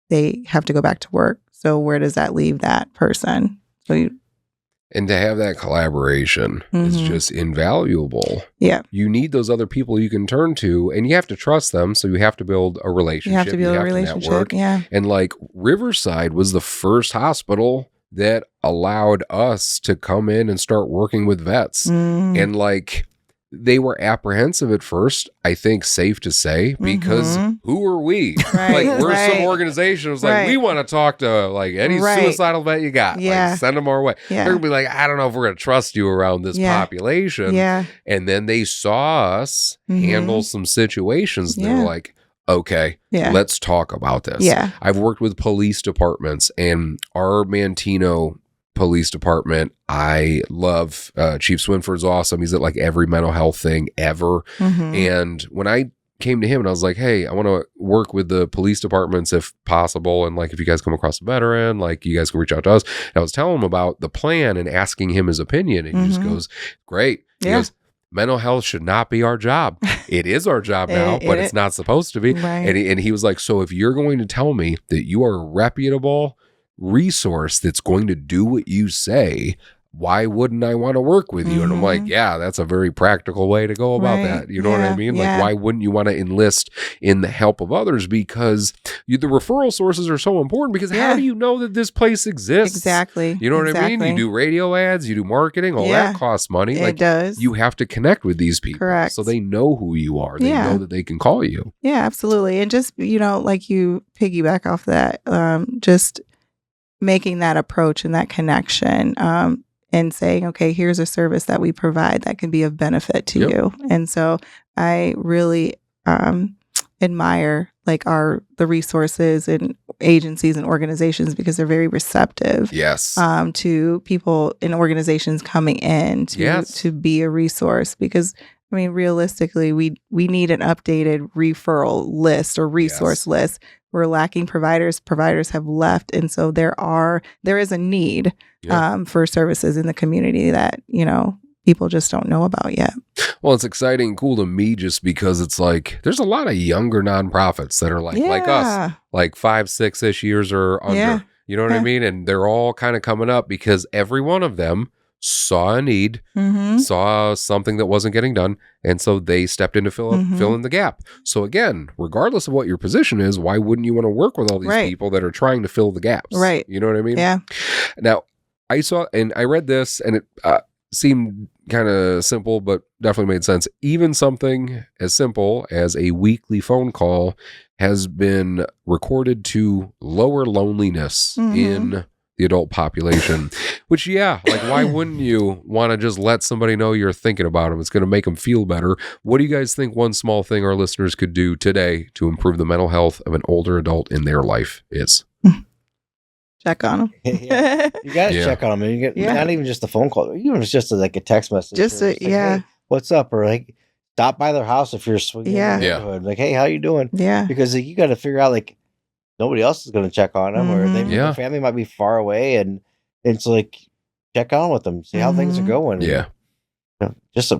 they have to go back to work. So where does that leave that person? And to have that collaboration is just invaluable. Yeah. You need those other people you can turn to, and you have to trust them. So you have to build a relationship. You have to build a relationship. Yeah. And like Riverside was the first hospital that allowed us to come in and start working with vets. And like, they were apprehensive at first, I think safe to say, because who are we? Right, like, we're some organization. It was like, we want to talk to like any suicidal vet you got. Yeah. Like, send them our way. Yeah. They're going to be like, I don't know if we're going to trust you around this population. Yeah. And then they saw us handle some situations. And they were like, okay, let's talk about this. Yeah. I've worked with police departments, and our Mantino police department, I love. Chief Swinford's awesome. He's at like every mental health thing ever. And when I came to him and I was like, hey, I want to work with the police departments if possible, and like if you guys come across a veteran, like you guys can reach out to us. And I was telling him about the plan and asking him his opinion, and he just goes, great. He goes, mental health should not be our job. It is our job now, but it's not supposed to be. Right. And he was like, so if you're going to tell me that you are a reputable resource that's going to do what you say, why wouldn't I want to work with you? And I'm like, yeah, that's a very practical way to go about that. You know what I mean? Like, why wouldn't you want to enlist in the help of others? Because the referral sources are so important, because how do you know that this place exists? Exactly. You know what I mean? You do radio ads, you do marketing, all that costs money. It does. You have to connect with these people. Correct. So they know who you are. They know that they can call you. Yeah, absolutely. And just, like you piggyback off that, just making that approach and that connection, and saying, okay, here's a service that we provide that can be of benefit to you. And so I really admire like the resources and agencies and organizations, because they're very receptive to people and organizations coming in to be a resource. Because I mean, realistically, we need an updated referral list or resource list. We're lacking providers. Providers have left. And so there is a need for services in the community that, people just don't know about yet. Well, it's exciting and cool to me just because it's like there's a lot of younger nonprofits that are like us, like 5-6-ish years or under. Yeah. You know what I mean? And they're all kind of coming up because every one of them saw a need, saw something that wasn't getting done, and so they stepped in to fill in the gap. So again, regardless of what your position is, why wouldn't you want to work with all these people that are trying to fill the gaps? Right. You know what I mean? Yeah. Now, I saw and I read this, and it seemed kind of simple, but definitely made sense. Even something as simple as a weekly phone call has been recorded to lower loneliness in the adult population, which, like, why wouldn't you want to just let somebody know you're thinking about them? It's going to make them feel better. What do you guys think one small thing our listeners could do today to improve the mental health of an older adult in their life is? Check on them. You got to check on them. And you get, not even just a phone call, even if it's just like a text message. Just like, hey, what's up? Or like stop by their house if you're swinging in the neighborhood. Like, hey, how you doing? Yeah. Because like, you got to figure out like nobody else is going to check on them, or their family might be far away, and it's like check on with them, see how things are going. Yeah. And, you know, just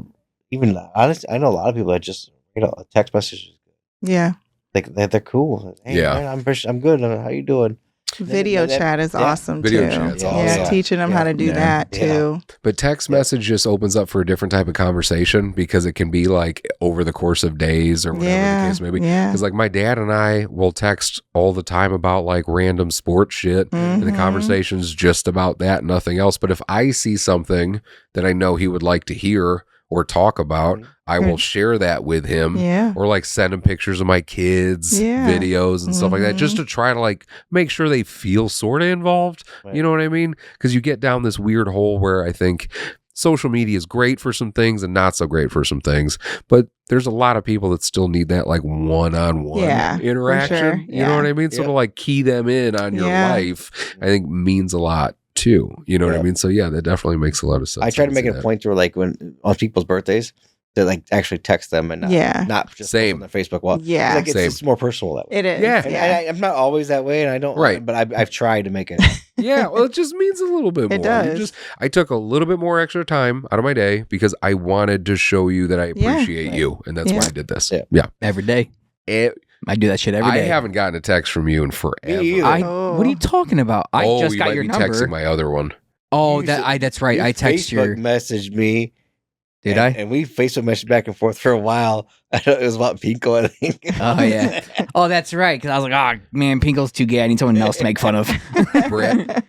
even honestly, I know a lot of people that just a text message. Yeah. Like they're cool. Hey, man, I'm good. How you doing? Video chat is awesome too. Chat's awesome. Teaching them how to do that too. But text message just opens up for a different type of conversation because it can be like over the course of days or whatever the case may be. Because like my dad and I will text all the time about like random sports shit, and the conversation's just about that, nothing else. But if I see something that I know he would like to hear or talk about, I will share that with him, or like send him pictures of my kids, videos and stuff like that, just to try to like make sure they feel sort of involved. You know what I mean? Because you get down this weird hole where I think social media is great for some things and not so great for some things, but there's a lot of people that still need that like one-on-one interaction. Sure. You know what I mean? So to like key them in on your life, I think means a lot too. You know what I mean? So that definitely makes a lot of sense. I try to make it a point to where like when on people's birthdays, to like actually text them and not just on their Facebook wall. Yeah. Like it's more personal that way. It is. Yeah. And I'm not always that way, and I don't. Right. But I've tried to make it. Well, it just means a little bit more. It does. I took a little bit more extra time out of my day because I wanted to show you that I appreciate you, and that's why I did this. Yeah. Every day. I do that shit every day. I haven't gotten a text from you in forever. Me either. What are you talking about? I just got your number. You might be texting my other one. Oh, that's right. I text Facebook messaged me. Did I? And we Facebook messaged back and forth for a while. I know it was about Pinkle, I think. Oh, yeah. Oh, that's right. Because I was like, oh, man, Pinkle's too gay. I need someone else to make fun of.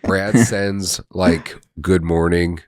Brad sends like good morning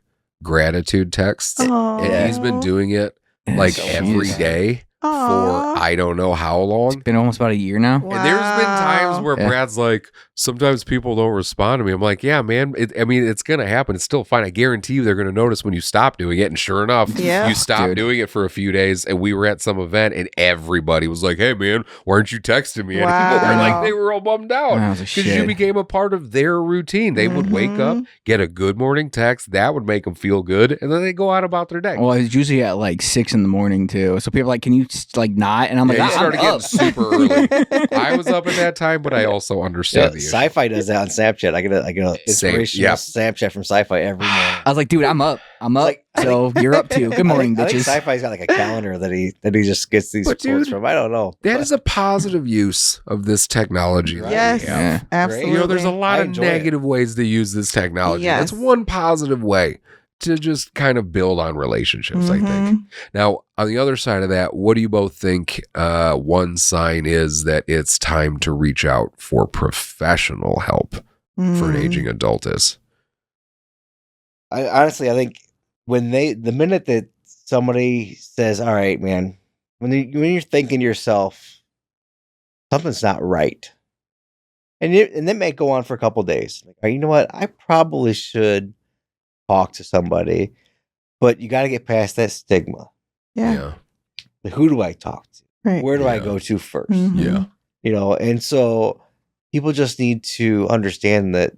gratitude texts. And he's been doing it like every day for I don't know how long. It's been almost about a year now. Wow. And there's been times where Brad's like, sometimes people don't respond to me. I'm like, yeah, man. It's going to happen. It's still fine. I guarantee you they're going to notice when you stop doing it. And sure enough, you stopped doing it for a few days. And we were at some event and everybody was like, hey, man, why aren't you texting me anymore? Like they were all bummed out because you became a part of their routine. They would wake up, get a good morning text. That would make them feel good. And then they go out about their day. Well, it's usually at like 6 a.m. too. So people are like, can you like not? And I'm like, you started getting super early. I was up at that time, but I also understand the issue. Sci-Fi does that on Snapchat. I get an inspirational Snapchat from Sci-Fi every morning. I was like, dude, I'm up. So you're up too. Good morning, bitches. I think Sci-Fi's got like a calendar that he just gets these quotes from. I don't know. That is a positive use of this technology. Right? Yes, absolutely. There's a lot of negative ways to use this technology. That's one positive way to just kind of build on relationships, I think. Now, on the other side of that, what do you both think one sign is that it's time to reach out for professional help for an aging adult is? I think the minute that somebody says, all right, man, when you're thinking to yourself, something's not right. And that may go on for a couple of days. Like, you know what? I probably should talk to somebody, but you got to get past that stigma. Yeah. Like, who do I talk to? Right. Where do I go to first? Yeah. And so people just need to understand that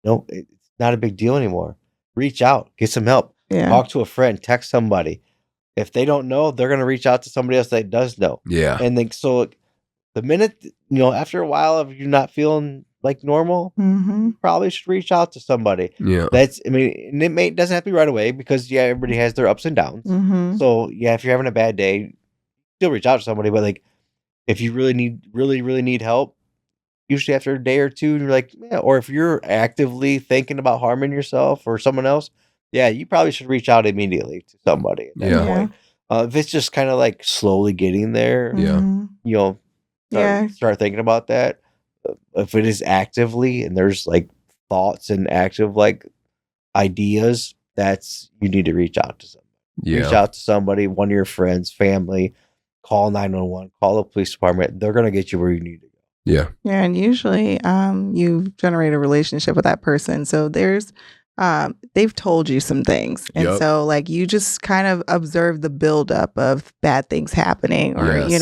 it's not a big deal anymore. Reach out, get some help, talk to a friend, text somebody. If they don't know, they're going to reach out to somebody else that does know. Yeah. And then so the minute, after a while of you not feeling like normal, Mm-hmm. you probably should reach out to somebody. Yeah. And it doesn't have to be right away because everybody has their ups and downs. Mm-hmm. So if you're having a bad day, still reach out to somebody. But like, if you really need help, usually after a day or two, you're like, yeah. Or if you're actively thinking about harming yourself or someone else, yeah, you probably should reach out immediately to somebody at that Yeah. point. If it's just kind of like slowly getting there, Yeah. Mm-hmm. start thinking about that. If it is actively and there's like thoughts and active like ideas, you need to reach out to somebody. Yeah. Reach out to somebody, one of your friends, family, call 911, call the police department. They're going to get you where you need to go. Yeah. Yeah, and usually you generate a relationship with that person. So there's they've told you some things. And Yep. so like you just kind of observe the buildup of bad things happening or, Yes.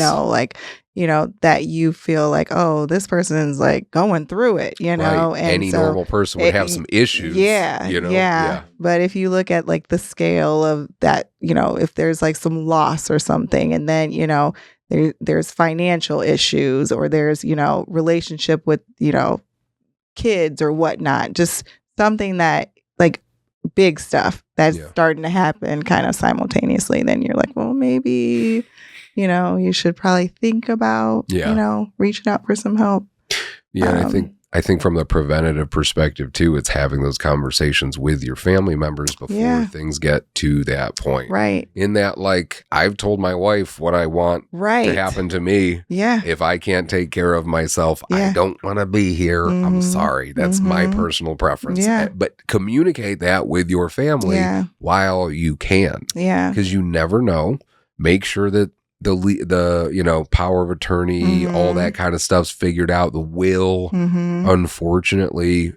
that you feel like, oh, this person's like going through it, Right. And Any so normal person would have some issues. Yeah. Yeah. But if you look at like the scale of that, if there's like some loss or something, and then, there's financial issues or there's, relationship with, kids or whatnot, just something that like big stuff that's starting to happen kind of simultaneously, then you're like, well, maybe, you should probably think about, reaching out for some help. Yeah. And I think from the preventative perspective too, it's having those conversations with your family members before things get to that point. Right. In that, like, I've told my wife what I want to happen to me. Yeah. If I can't take care of myself, I don't want to be here. I'm sorry. That's my personal preference. Yeah. But communicate that with your family while you can. Yeah. Because you never know. Make sure that the power of attorney, all that kind of stuff's figured out. The will, unfortunately,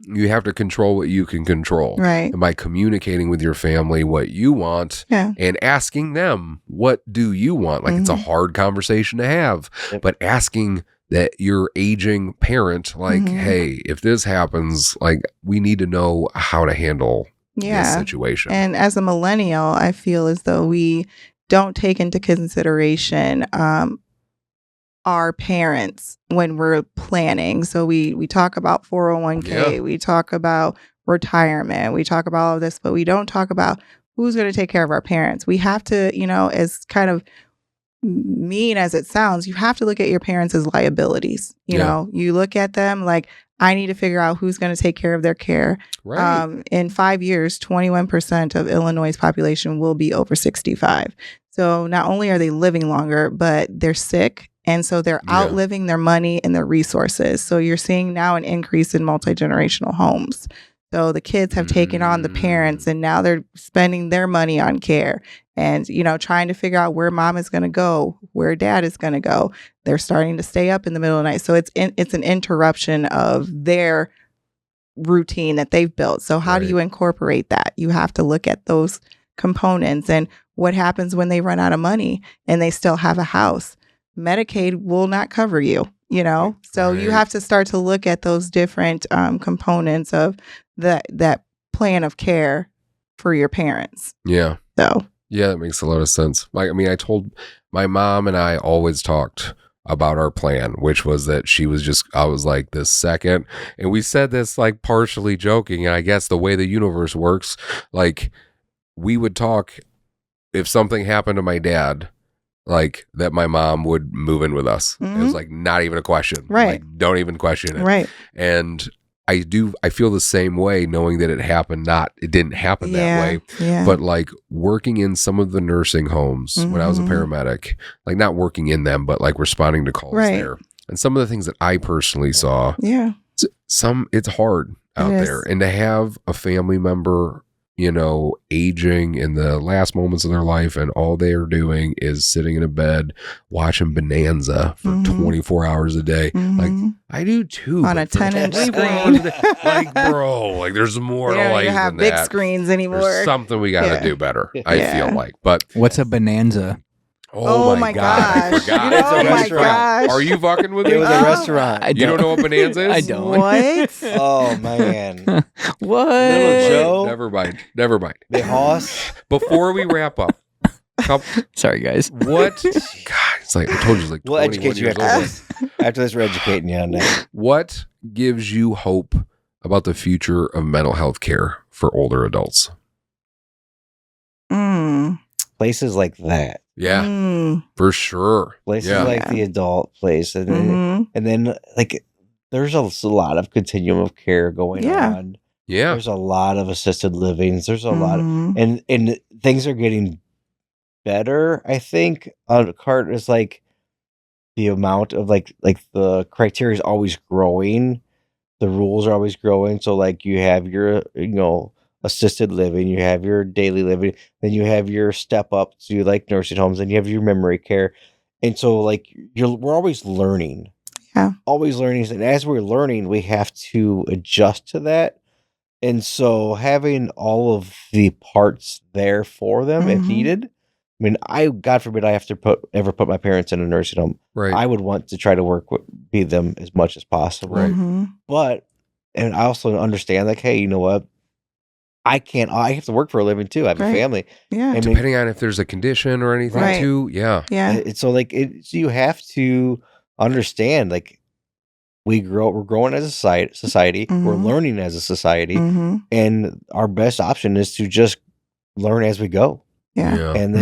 you have to control what you can control. Right. And by communicating with your family what you want and asking them, what do you want? Like, it's a hard conversation to have, but asking that your aging parent, like, hey, if this happens, like, we need to know how to handle this situation. And as a millennial, I feel as though we don't take into consideration our parents when we're planning. So we talk about 401k, we talk about retirement, we talk about all of this, but we don't talk about who's going to take care of our parents. We have to, as kind of mean as it sounds, you have to look at your parents as liabilities. You look at them like, I need to figure out who's going to take care of their care. Right. In 5 years, 21% of Illinois' population will be over 65. So not only are they living longer, but they're sick. And so they're outliving their money and their resources. So you're seeing now an increase in multi-generational homes. So the kids have taken on the parents and now they're spending their money on care and, trying to figure out where mom is going to go, where dad is going to go. They're starting to stay up in the middle of the night. So it's an interruption of their routine that they've built. So how do you incorporate that? You have to look at those components and what happens when they run out of money and they still have a house. Medicaid will not cover you, So you have to start to look at those different components of that plan of care for your parents. Yeah. So. Yeah, that makes a lot of sense. I told my mom and I always talked about our plan, which was that I was like the second, and we said this like partially joking, and I guess the way the universe works, like we would talk if something happened to my dad, like that my mom would move in with us. It was like not even a question. Right. Like, don't even question it. Right. And I feel the same way knowing that it didn't happen that way. Yeah. But like working in some of the nursing homes when I was a paramedic, like not working in them, but like responding to calls there. And some of the things that I personally saw, it's hard out there. And to have a family member, aging in the last moments of their life and all they are doing is sitting in a bed watching Bonanza for 24 hours a day. Like I do too. On a 10-inch screen. Like, bro, like there's more to life than that. They don't have big screens anymore. There's something we got to do better, I feel like. But what's a Bonanza? Oh my gosh. I forgot. It's a Oh my restaurant. gosh. Are you fucking with me? It was a restaurant. You don't know what Bonanza is? I don't. What? Oh man. What? Little Joe. Never mind. The hoss. Before we wrap up, Sorry, guys. God, It's like, I told you, it's like We'll 21 educate you years after old. this. After this, we're educating you on that. What gives you hope about the future of mental health care for older adults? Places like that. Yeah, for sure. Places Yeah. like the adult place. And then like, there's a lot of continuum of care going on. Yeah. There's a lot of assisted livings. There's a lot of, and things are getting better. I think Cart is like the amount of like the criteria is always growing. The rules are always growing. So like you have your, assisted living, you have your daily living, then you have your step up to like nursing homes, and you have your memory care. And so like we're always learning. Yeah. Always learning. And as we're learning, we have to adjust to that. And so having all of the parts there for them if needed. I mean, God forbid I have to ever put my parents in a nursing home. Right. I would want to try to be them as much as possible. Right. But, and I also understand like, hey, you know what? I have to work for a living too. I have a family. Yeah. I mean, Depending on if there's a condition or anything too. Yeah. Yeah. So like, so you have to understand like, we're growing as a society. We're learning as a society. And our best option is to just learn as we go. Yeah. And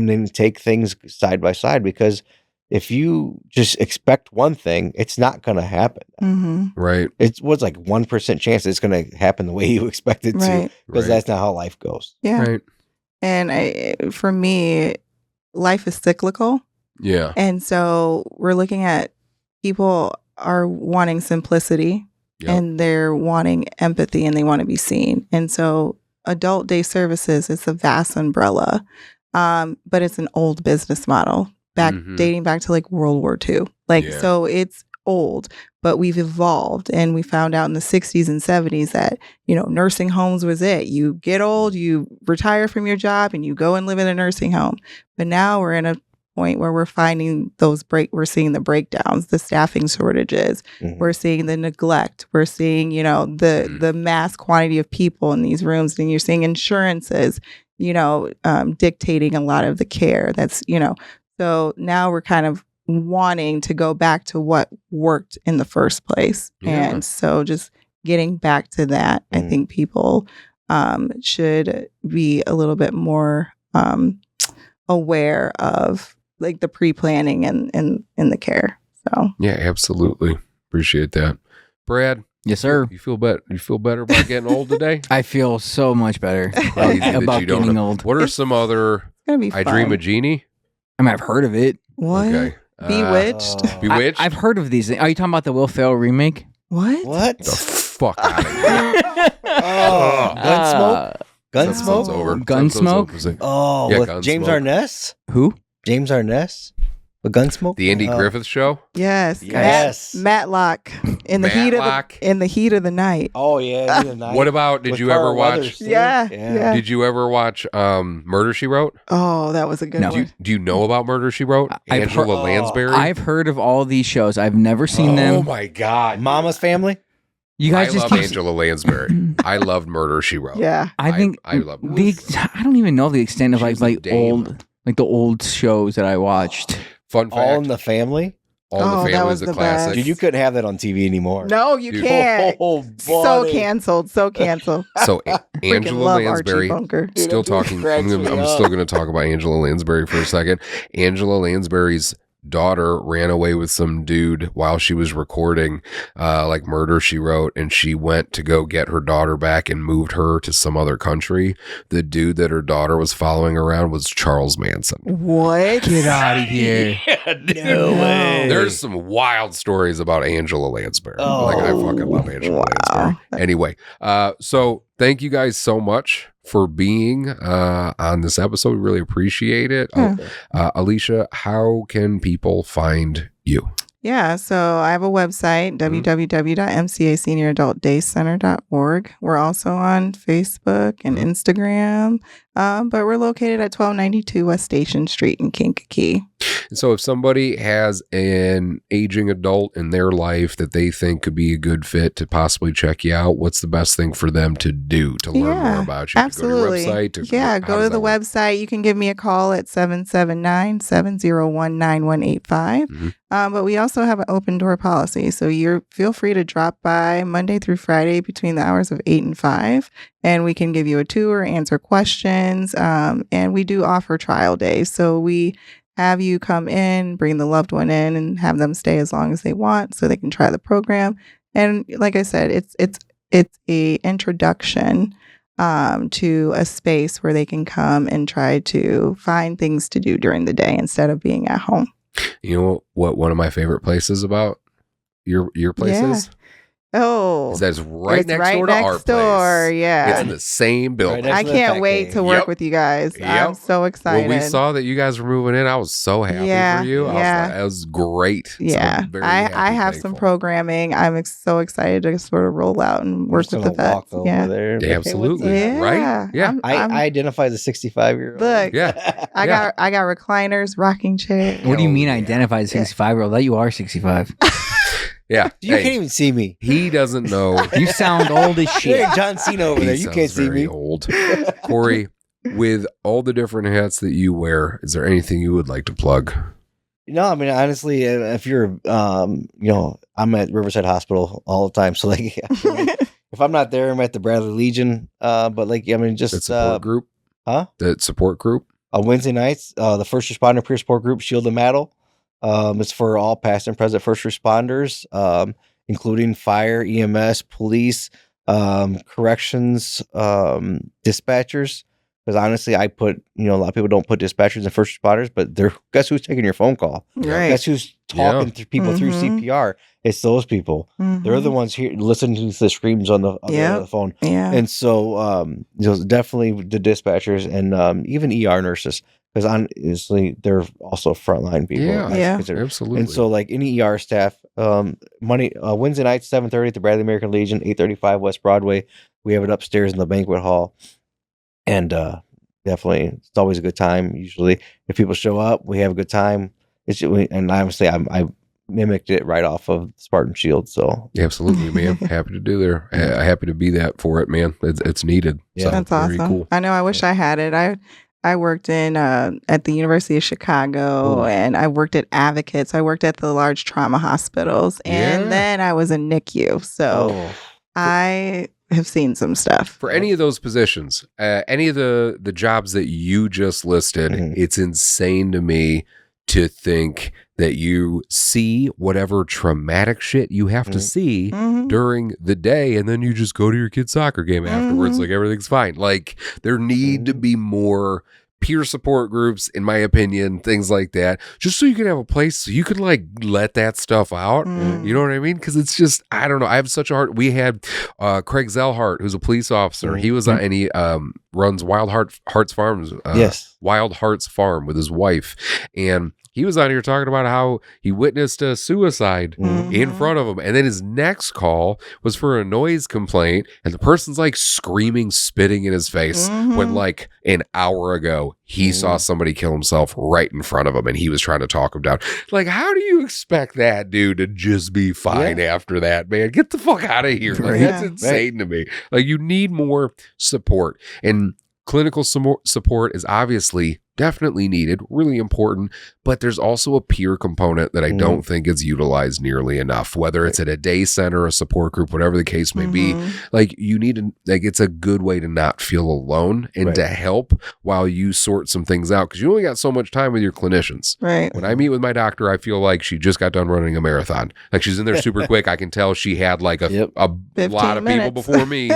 then take things side by side, because if you just expect one thing, it's not going to happen. Right. It's what's like 1% chance it's going to happen the way you expect it to, because that's not how life goes. Yeah. Right. And for me, life is cyclical. Yeah. And so we're looking at people are wanting simplicity and they're wanting empathy and they want to be seen. And so adult day services is a vast umbrella, but it's an old business model dating back to like World War II. So it's old, but we've evolved, and we found out in the 60s and 70s that, nursing homes was it. You get old, you retire from your job and you go and live in a nursing home. But now we're in a point where we're finding we're seeing the breakdowns, the staffing shortages, we're seeing the neglect, we're seeing, the mass quantity of people in these rooms, and you're seeing insurances, dictating a lot of the care that's, so now we're kind of wanting to go back to what worked in the first place. Yeah. And so just getting back to that, I think people should be a little bit more aware of like the pre-planning and the care. So Yeah, absolutely. Appreciate that. Brad, Yes, sir. you feel better? You feel better about getting old today? I feel so much better Crazy that about you don't getting know. old. What are some other? it's gonna be I fun. Dream a Genie. I mean, I've heard of it. What? Okay. Bewitched? Bewitched. I've heard of these. Are you talking about the Will Ferrell remake? What? the fuck out of here. Gunsmoke? Sounds Gunsmoke? over. Gunsmoke? Oh, Yeah, with James Gunsmoke. Arness? Who? James Arness? With Gunsmoke? The Andy Griffith Show. Yes. Yes. Matlock in the Matlock. heat of the night. Oh, yeah. What about? Did With you ever Carl watch? Weathers, too. Yeah. Did you ever watch Murder She Wrote? Oh, that was a good No. one. Do you know about Murder She Wrote? I've Angela heard- Lansbury. I've heard of all these shows. I've never seen Oh them. my god, Mama's Family? You guys I just love keep. Angela Lansbury. I loved Murder She Wrote. Yeah. I think I love I don't even know the extent of She like was a dame. the old shows that I watched. Fun fact. All in the Family? All in Oh, the that Family was is a the classic. best. Dude, you couldn't have that on TV anymore. No, you Dude. can't. Oh, So buddy. canceled. So canceled. So Freaking Angela love Lansbury. Archie Bunker. Still Dude, that talking. cracks me I'm up. still going to talk about Angela Lansbury for a second. Angela Lansbury's daughter ran away with some dude while she was recording like Murder She Wrote, and she went to go get her daughter back and moved her to some other country. The dude that her daughter was following around was Charles Manson. What? Get out of here! No way. There's some wild stories about Angela Lansbury. Oh, like I fucking love Angela wow. Lansbury. Anyway, so thank you guys so much for being on this episode. We really appreciate it. Alicia, how can people find you? Yeah, so I have a website, www.mcasenior.adultdaycenter.org. We're also on Facebook and Instagram, but we're located at 1292 West Station Street in Kankakee. And so if somebody has an aging adult in their life that they think could be a good fit to possibly check you out, what's the best thing for them to do to learn more about you? Absolutely. To go to your website? Go to the website. You can give me a call at 779-701-9185. But we also have an open door policy. So feel free to drop by Monday through Friday between the hours of 8 and 5. And we can give you a tour, answer questions. And we do offer trial days. So we have you come in, bring the loved one in, and have them stay as long as they want so they can try the program. And like I said, it's a introduction to a space where they can come and try to find things to do during the day instead of being at home. You know what one of my favorite places about your place is? Oh, is that it's right next door to our place. Yeah, it's in the same building. I can't wait to work with you guys. I'm so excited. When we saw that you guys were moving in, I was so happy for you. I was like, that was great. Yeah, so I have some programming. I'm so excited to sort of roll out and work with the vets. There. Yeah, absolutely. Right? Yeah. I identify as a 65-year-old. Look, yeah. I got recliners, rocking chairs. What do you mean identify as a 65-year-old? That you are 65. Yeah. You can't even see me. He doesn't know. You sound old as shit. Hey, John Cena over there. You can't see me. Old. Corey, with all the different hats that you wear, is there anything you would like to plug? No, I mean, honestly, if you're, I'm at Riverside Hospital all the time. So, like, if I'm not there, I'm at the Bradley Legion. But, like, I mean, just that support group? Huh? That support group? On Wednesday nights, the First Responder Peer Support Group, Shield and Battle. It's for all past and present first responders, including fire, EMS, police, corrections, dispatchers. Because honestly, I put, a lot of people don't put dispatchers and first responders, but guess who's taking your phone call? Right. Guess who's talking to people through CPR? It's those people. They're the ones here listening to the screams on the phone. Yeah. And so, definitely the dispatchers and even ER nurses. Because honestly, they're also frontline people. Yeah, absolutely. And so, like any ER staff, Wednesday nights, 7:30 at the Bradley American Legion, 835 West Broadway. We have it upstairs in the banquet hall. And definitely, it's always a good time. Usually, if people show up, we have a good time. And obviously, I mimicked it right off of Spartan Shield. So absolutely, man. Happy to do there. Happy to be that for it, man. It's needed. Yeah, so, that's awesome. Very cool. I know. I wish I had it. I worked in at the University of Chicago, and I worked at Advocates. I worked at the large trauma hospitals, and then I was in NICU. So I have seen some stuff. For any of those positions, any of the jobs that you just listed, it's insane to me to think that you see whatever traumatic shit you have to see during the day, and then you just go to your kid's soccer game afterwards like everything's fine. Like there need to be more peer support groups, in my opinion, things like that, just so you can have a place so you can like let that stuff out. You know what I mean? Because it's just, I don't know, I have such a heart. We had Craig Zellhart, who's a police officer. He was on, and he runs Wild Hearts Farms. Wild Hearts Farm with his wife, and he was on here talking about how he witnessed a suicide in front of him. And then his next call was for a noise complaint. And the person's like screaming, spitting in his face when like an hour ago, he saw somebody kill himself right in front of him. And he was trying to talk him down. Like, how do you expect that dude to just be fine after that, man? Get the fuck out of here. Like, that's insane to me. Like, you need more support. And clinical support is obviously definitely needed, really important, but there's also a peer component that I don't think is utilized nearly enough, whether it's at a day center, a support group, whatever the case may be. Like you need to, like, it's a good way to not feel alone and to help while you sort some things out, because you only got so much time with your clinicians. Right. When I meet with my doctor, I feel like she just got done running a marathon. Like she's in there super quick. I can tell she had like a lot of people before me,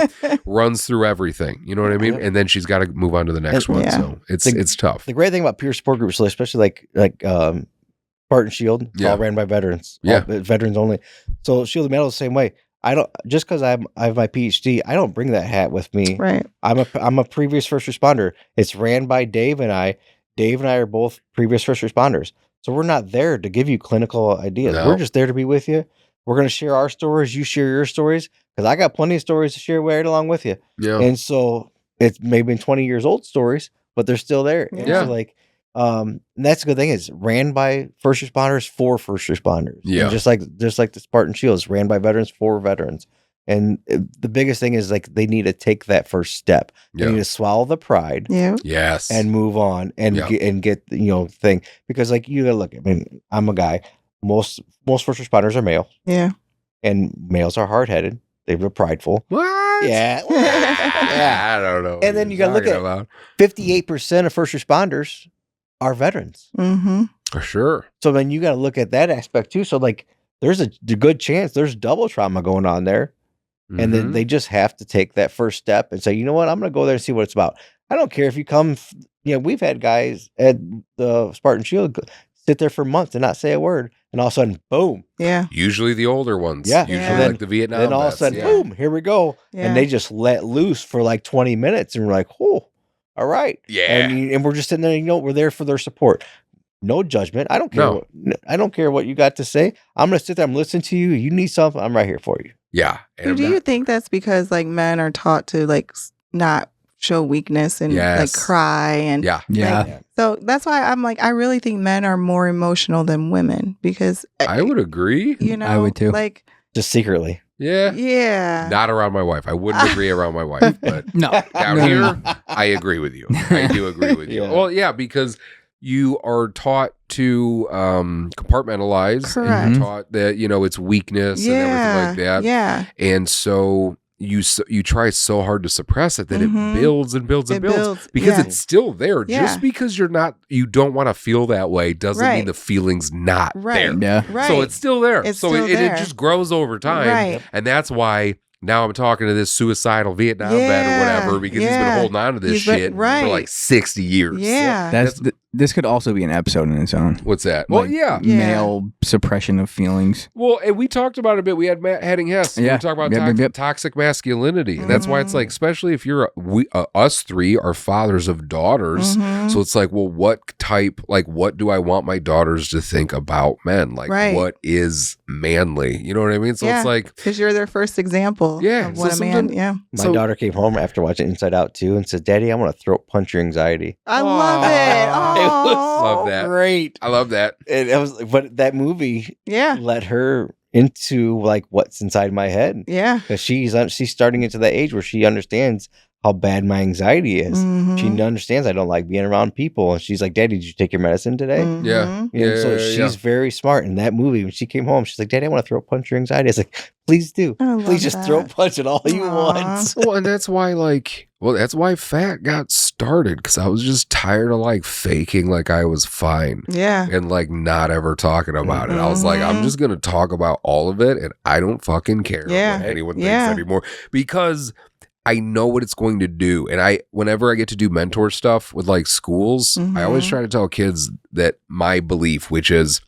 runs through everything. You know what I mean? And then she's got to move on to the next one. So it's tough. The great thing about peer support groups, especially like Spartan Shield, it's all ran by veterans. Veterans only. So Shield and Medal is the same way. I don't, just because I have my PhD, I don't bring that hat with me. Right. I'm a previous first responder. It's ran by Dave and I. Dave and I are both previous first responders. So we're not there to give you clinical ideas. No. We're just there to be with you. We're going to share our stories. You share your stories, because I got plenty of stories to share right along with you. Yeah. And so it's maybe been 20 years old stories, but they're still there. Yeah. So like, And that's the good thing, is ran by first responders for first responders. Yeah. And just like the Spartan Shields, ran by veterans for veterans. And the biggest thing is like they need to take that first step. They Yeah. need to swallow the pride Yeah. Yes. and move on and Yeah. get thing, because like you gotta look. I mean, I'm a guy. Most first responders are male, Yeah. and males are hard headed. They're prideful. What? Yeah. Yeah. I don't know. And then you gotta look at 58% of first responders are veterans. Mm-hmm. For sure. So then you got to look at that aspect too. So like, there's a good chance there's double trauma going on there. And then Mhm. they just have to take that first step and say, you know what, I'm going to go there and see what it's about. I don't care if you come, we've had guys at the Spartan Shield sit there for months and not say a word. And all of a sudden, boom. Yeah. Usually the older ones. Yeah. Usually Yeah. like the Vietnam Then all of a vets, sudden, yeah. boom, here we go. Yeah. And they just let loose for like 20 minutes. And we're like, oh, all right. Yeah. And we're just sitting there, we're there for their support. No judgment. I don't care. No. I don't care what you got to say. I'm going to sit there and listen to you. You need something, I'm right here for you. Yeah. And So I'm do not- you think that's because like men are taught to like not show weakness and Yes. like cry and Yeah. Yeah. like, so that's why I'm like, I really think men are more emotional than women because I would agree. you know, I would too. Like, Just secretly. Yeah. yeah. Not around my wife. I wouldn't agree around my wife, but No. down No, no, here, no. I agree with you. I do agree with you. Yeah. Well, yeah, because you are taught to compartmentalize. And Correct. you're taught that, it's weakness and everything like that. Yeah. And so you try so hard to suppress it that Mhm. it builds and builds and It builds. builds. Because Yeah. it's still there. Yeah. Just because you don't want to feel that way doesn't mean Right. the feeling's not Right. there. Yeah. Right. So it's still there. It's so still it there. just grows over time. Right. And that's why now I'm talking to this suicidal Vietnam vet or Yeah. whatever, because he's been Yeah. holding on to this He's been- shit right. for like 60 years. Yeah. This could also be an episode in its own. What's that? Well, Like, yeah. Yeah. Male suppression of feelings. Well, and we talked about it a bit. We had Matt Heading Hess. We Yeah. were talking about Yep. toxic masculinity. And that's why it's like, especially if you're, us three are fathers of daughters. Mhm. So it's like, well, what do I want my daughters to think about men? Like, Right. what is manly? You know what I mean? So Yeah. it's like, Because you're their first example Yeah, of what so a man, something- yeah. My So- daughter came home after watching Inside Out 2 and said, Daddy, I want to throat punch your anxiety. I love it. Aw. It was Love that. Great. I love that. And it was, but that movie Yeah. let her into like what's inside my head, Yeah. because she's starting into that age where she understands how bad my anxiety is. Mhm. She understands I don't like being around people, and she's like, Daddy, did you take your medicine today? Mhm. Yeah. So she's very smart. In that movie, when she came home, she's like, Daddy, I want to throat punch your anxiety. I was like, please do. I love Please just that. throat punch it all you Aw. want. Well, and that's why, that's why fat got started, because I was just tired of faking like I was fine Yeah. and not ever talking about it. I was like, I'm Mhm. just gonna talk about all of it, and I don't fucking care Yeah. what anyone Yeah. thinks anymore, because I know what it's going to do. And whenever I get to do mentor stuff with schools, I always Mhm. try to tell kids that my belief, which is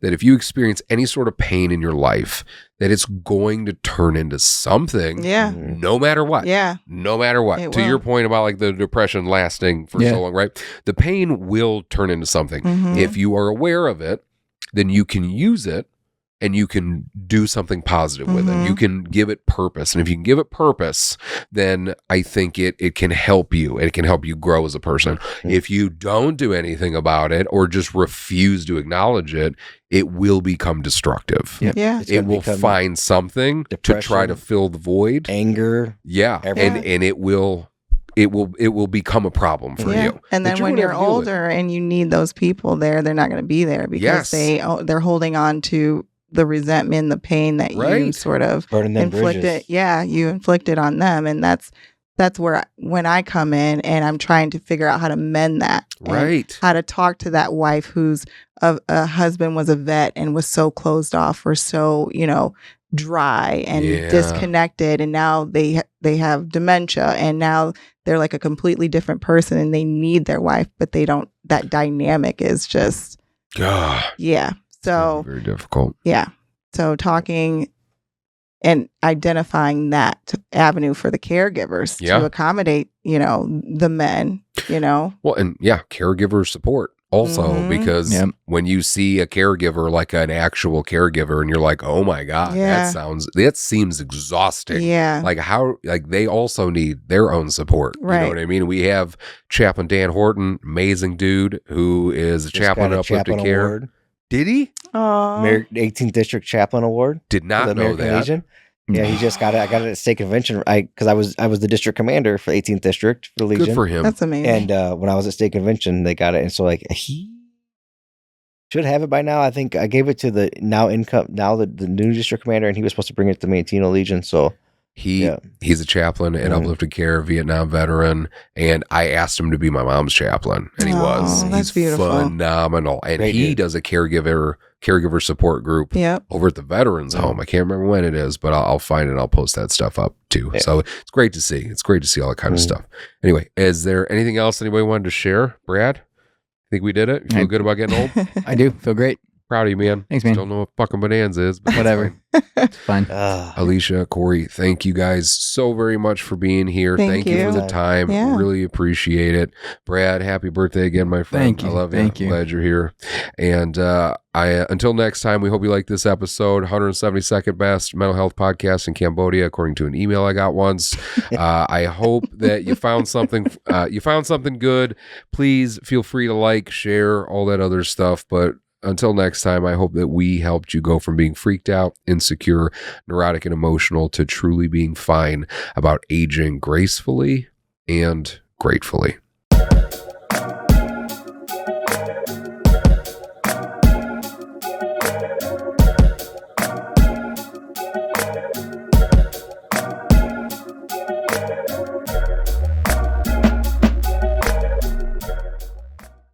that if you experience any sort of pain in your life, that it's going to turn into something, Yeah. no matter what. Yeah. No matter what. It To will. your point about the depression lasting for Yeah. so long, right? The pain will turn into something. Mhm. If you are aware of it, then you can use it and you can do something positive with it. Mhm. You can give it purpose. And if you can give it purpose, then I think it can help you. It can help you grow as a person. Mm-hmm. If you don't do anything about it or just refuse to acknowledge it, it will become destructive. Yeah. Yeah. It's It gonna will become find something to try depression, to fill the void. anger. Yeah, everything. and it will become a problem for Yeah. you. And that then you're when gonna you're have to deal with. older and you need those people there, they're not going to be there because Yes. they're holding on to the resentment, the pain that you Right. sort of Burning them inflicted. bridges. Yeah, you inflicted on them, and that's where when I come in and I'm trying to figure out how to mend that, and Right. how to talk to that wife whose a husband was a vet and was so closed off or so dry and Yeah. disconnected, and now they have dementia, and now they're like a completely different person, and they need their wife, but they don't. That dynamic is just God, yeah. So very difficult. yeah. So talking and identifying that avenue for the caregivers Yeah. to accommodate, the men, Well, and yeah, caregiver support. also, because Yep. when you see a caregiver, like an actual caregiver, and you're like, oh my God, Yeah. that seems exhausting. Yeah. Like they also need their own support. You know Right. what I mean? We have Chaplain Dan Horton, amazing dude, who is a Just chaplain got a at Uplifted chaplain Care. award. Did he? Oh. 18th District Chaplain Award. Did for not the know American that. Legion. Yeah, he just got it. I got it at state convention. Because I was the district commander for 18th District for the Legion. Good for him. That's amazing. And when I was at state convention, they got it. And so like he should have it by now. I think I gave it to the the new district commander, and he was supposed to bring it to the Mantino Legion. So He's a chaplain at Uplifted Care, Vietnam veteran, and I asked him to be my mom's chaplain, and he was. That's He's beautiful. phenomenal, and Great he dude. does a caregiver support group Yep. over at the Veterans Home. I can't remember when it is, but I'll find it and I'll post that stuff up too. Yeah. So it's great to see. It's great to see all that kind of stuff. Anyway, is there anything else anybody wanted to share? Brad, think we did it? You feel good about getting old? I do feel great. Proud of you, man. Thanks, man. Still know what fucking bonanza is, but that's Whatever. fine. It's fine. Alicia, Corey, thank you guys so very much for being here. Thank you for you. the time. Yeah. Really appreciate it. Brad, happy birthday again, my friend. Thank you. I love you. Thank you. Glad you're here. And until next time, we hope you like this episode. 172nd best mental health podcast in Cambodia, according to an email I got once. I hope that you found something. You found something good. Please feel free to like, share, all that other stuff. But until next time, I hope that we helped you go from being freaked out, insecure, neurotic, and emotional to truly being fine about aging gracefully and gratefully.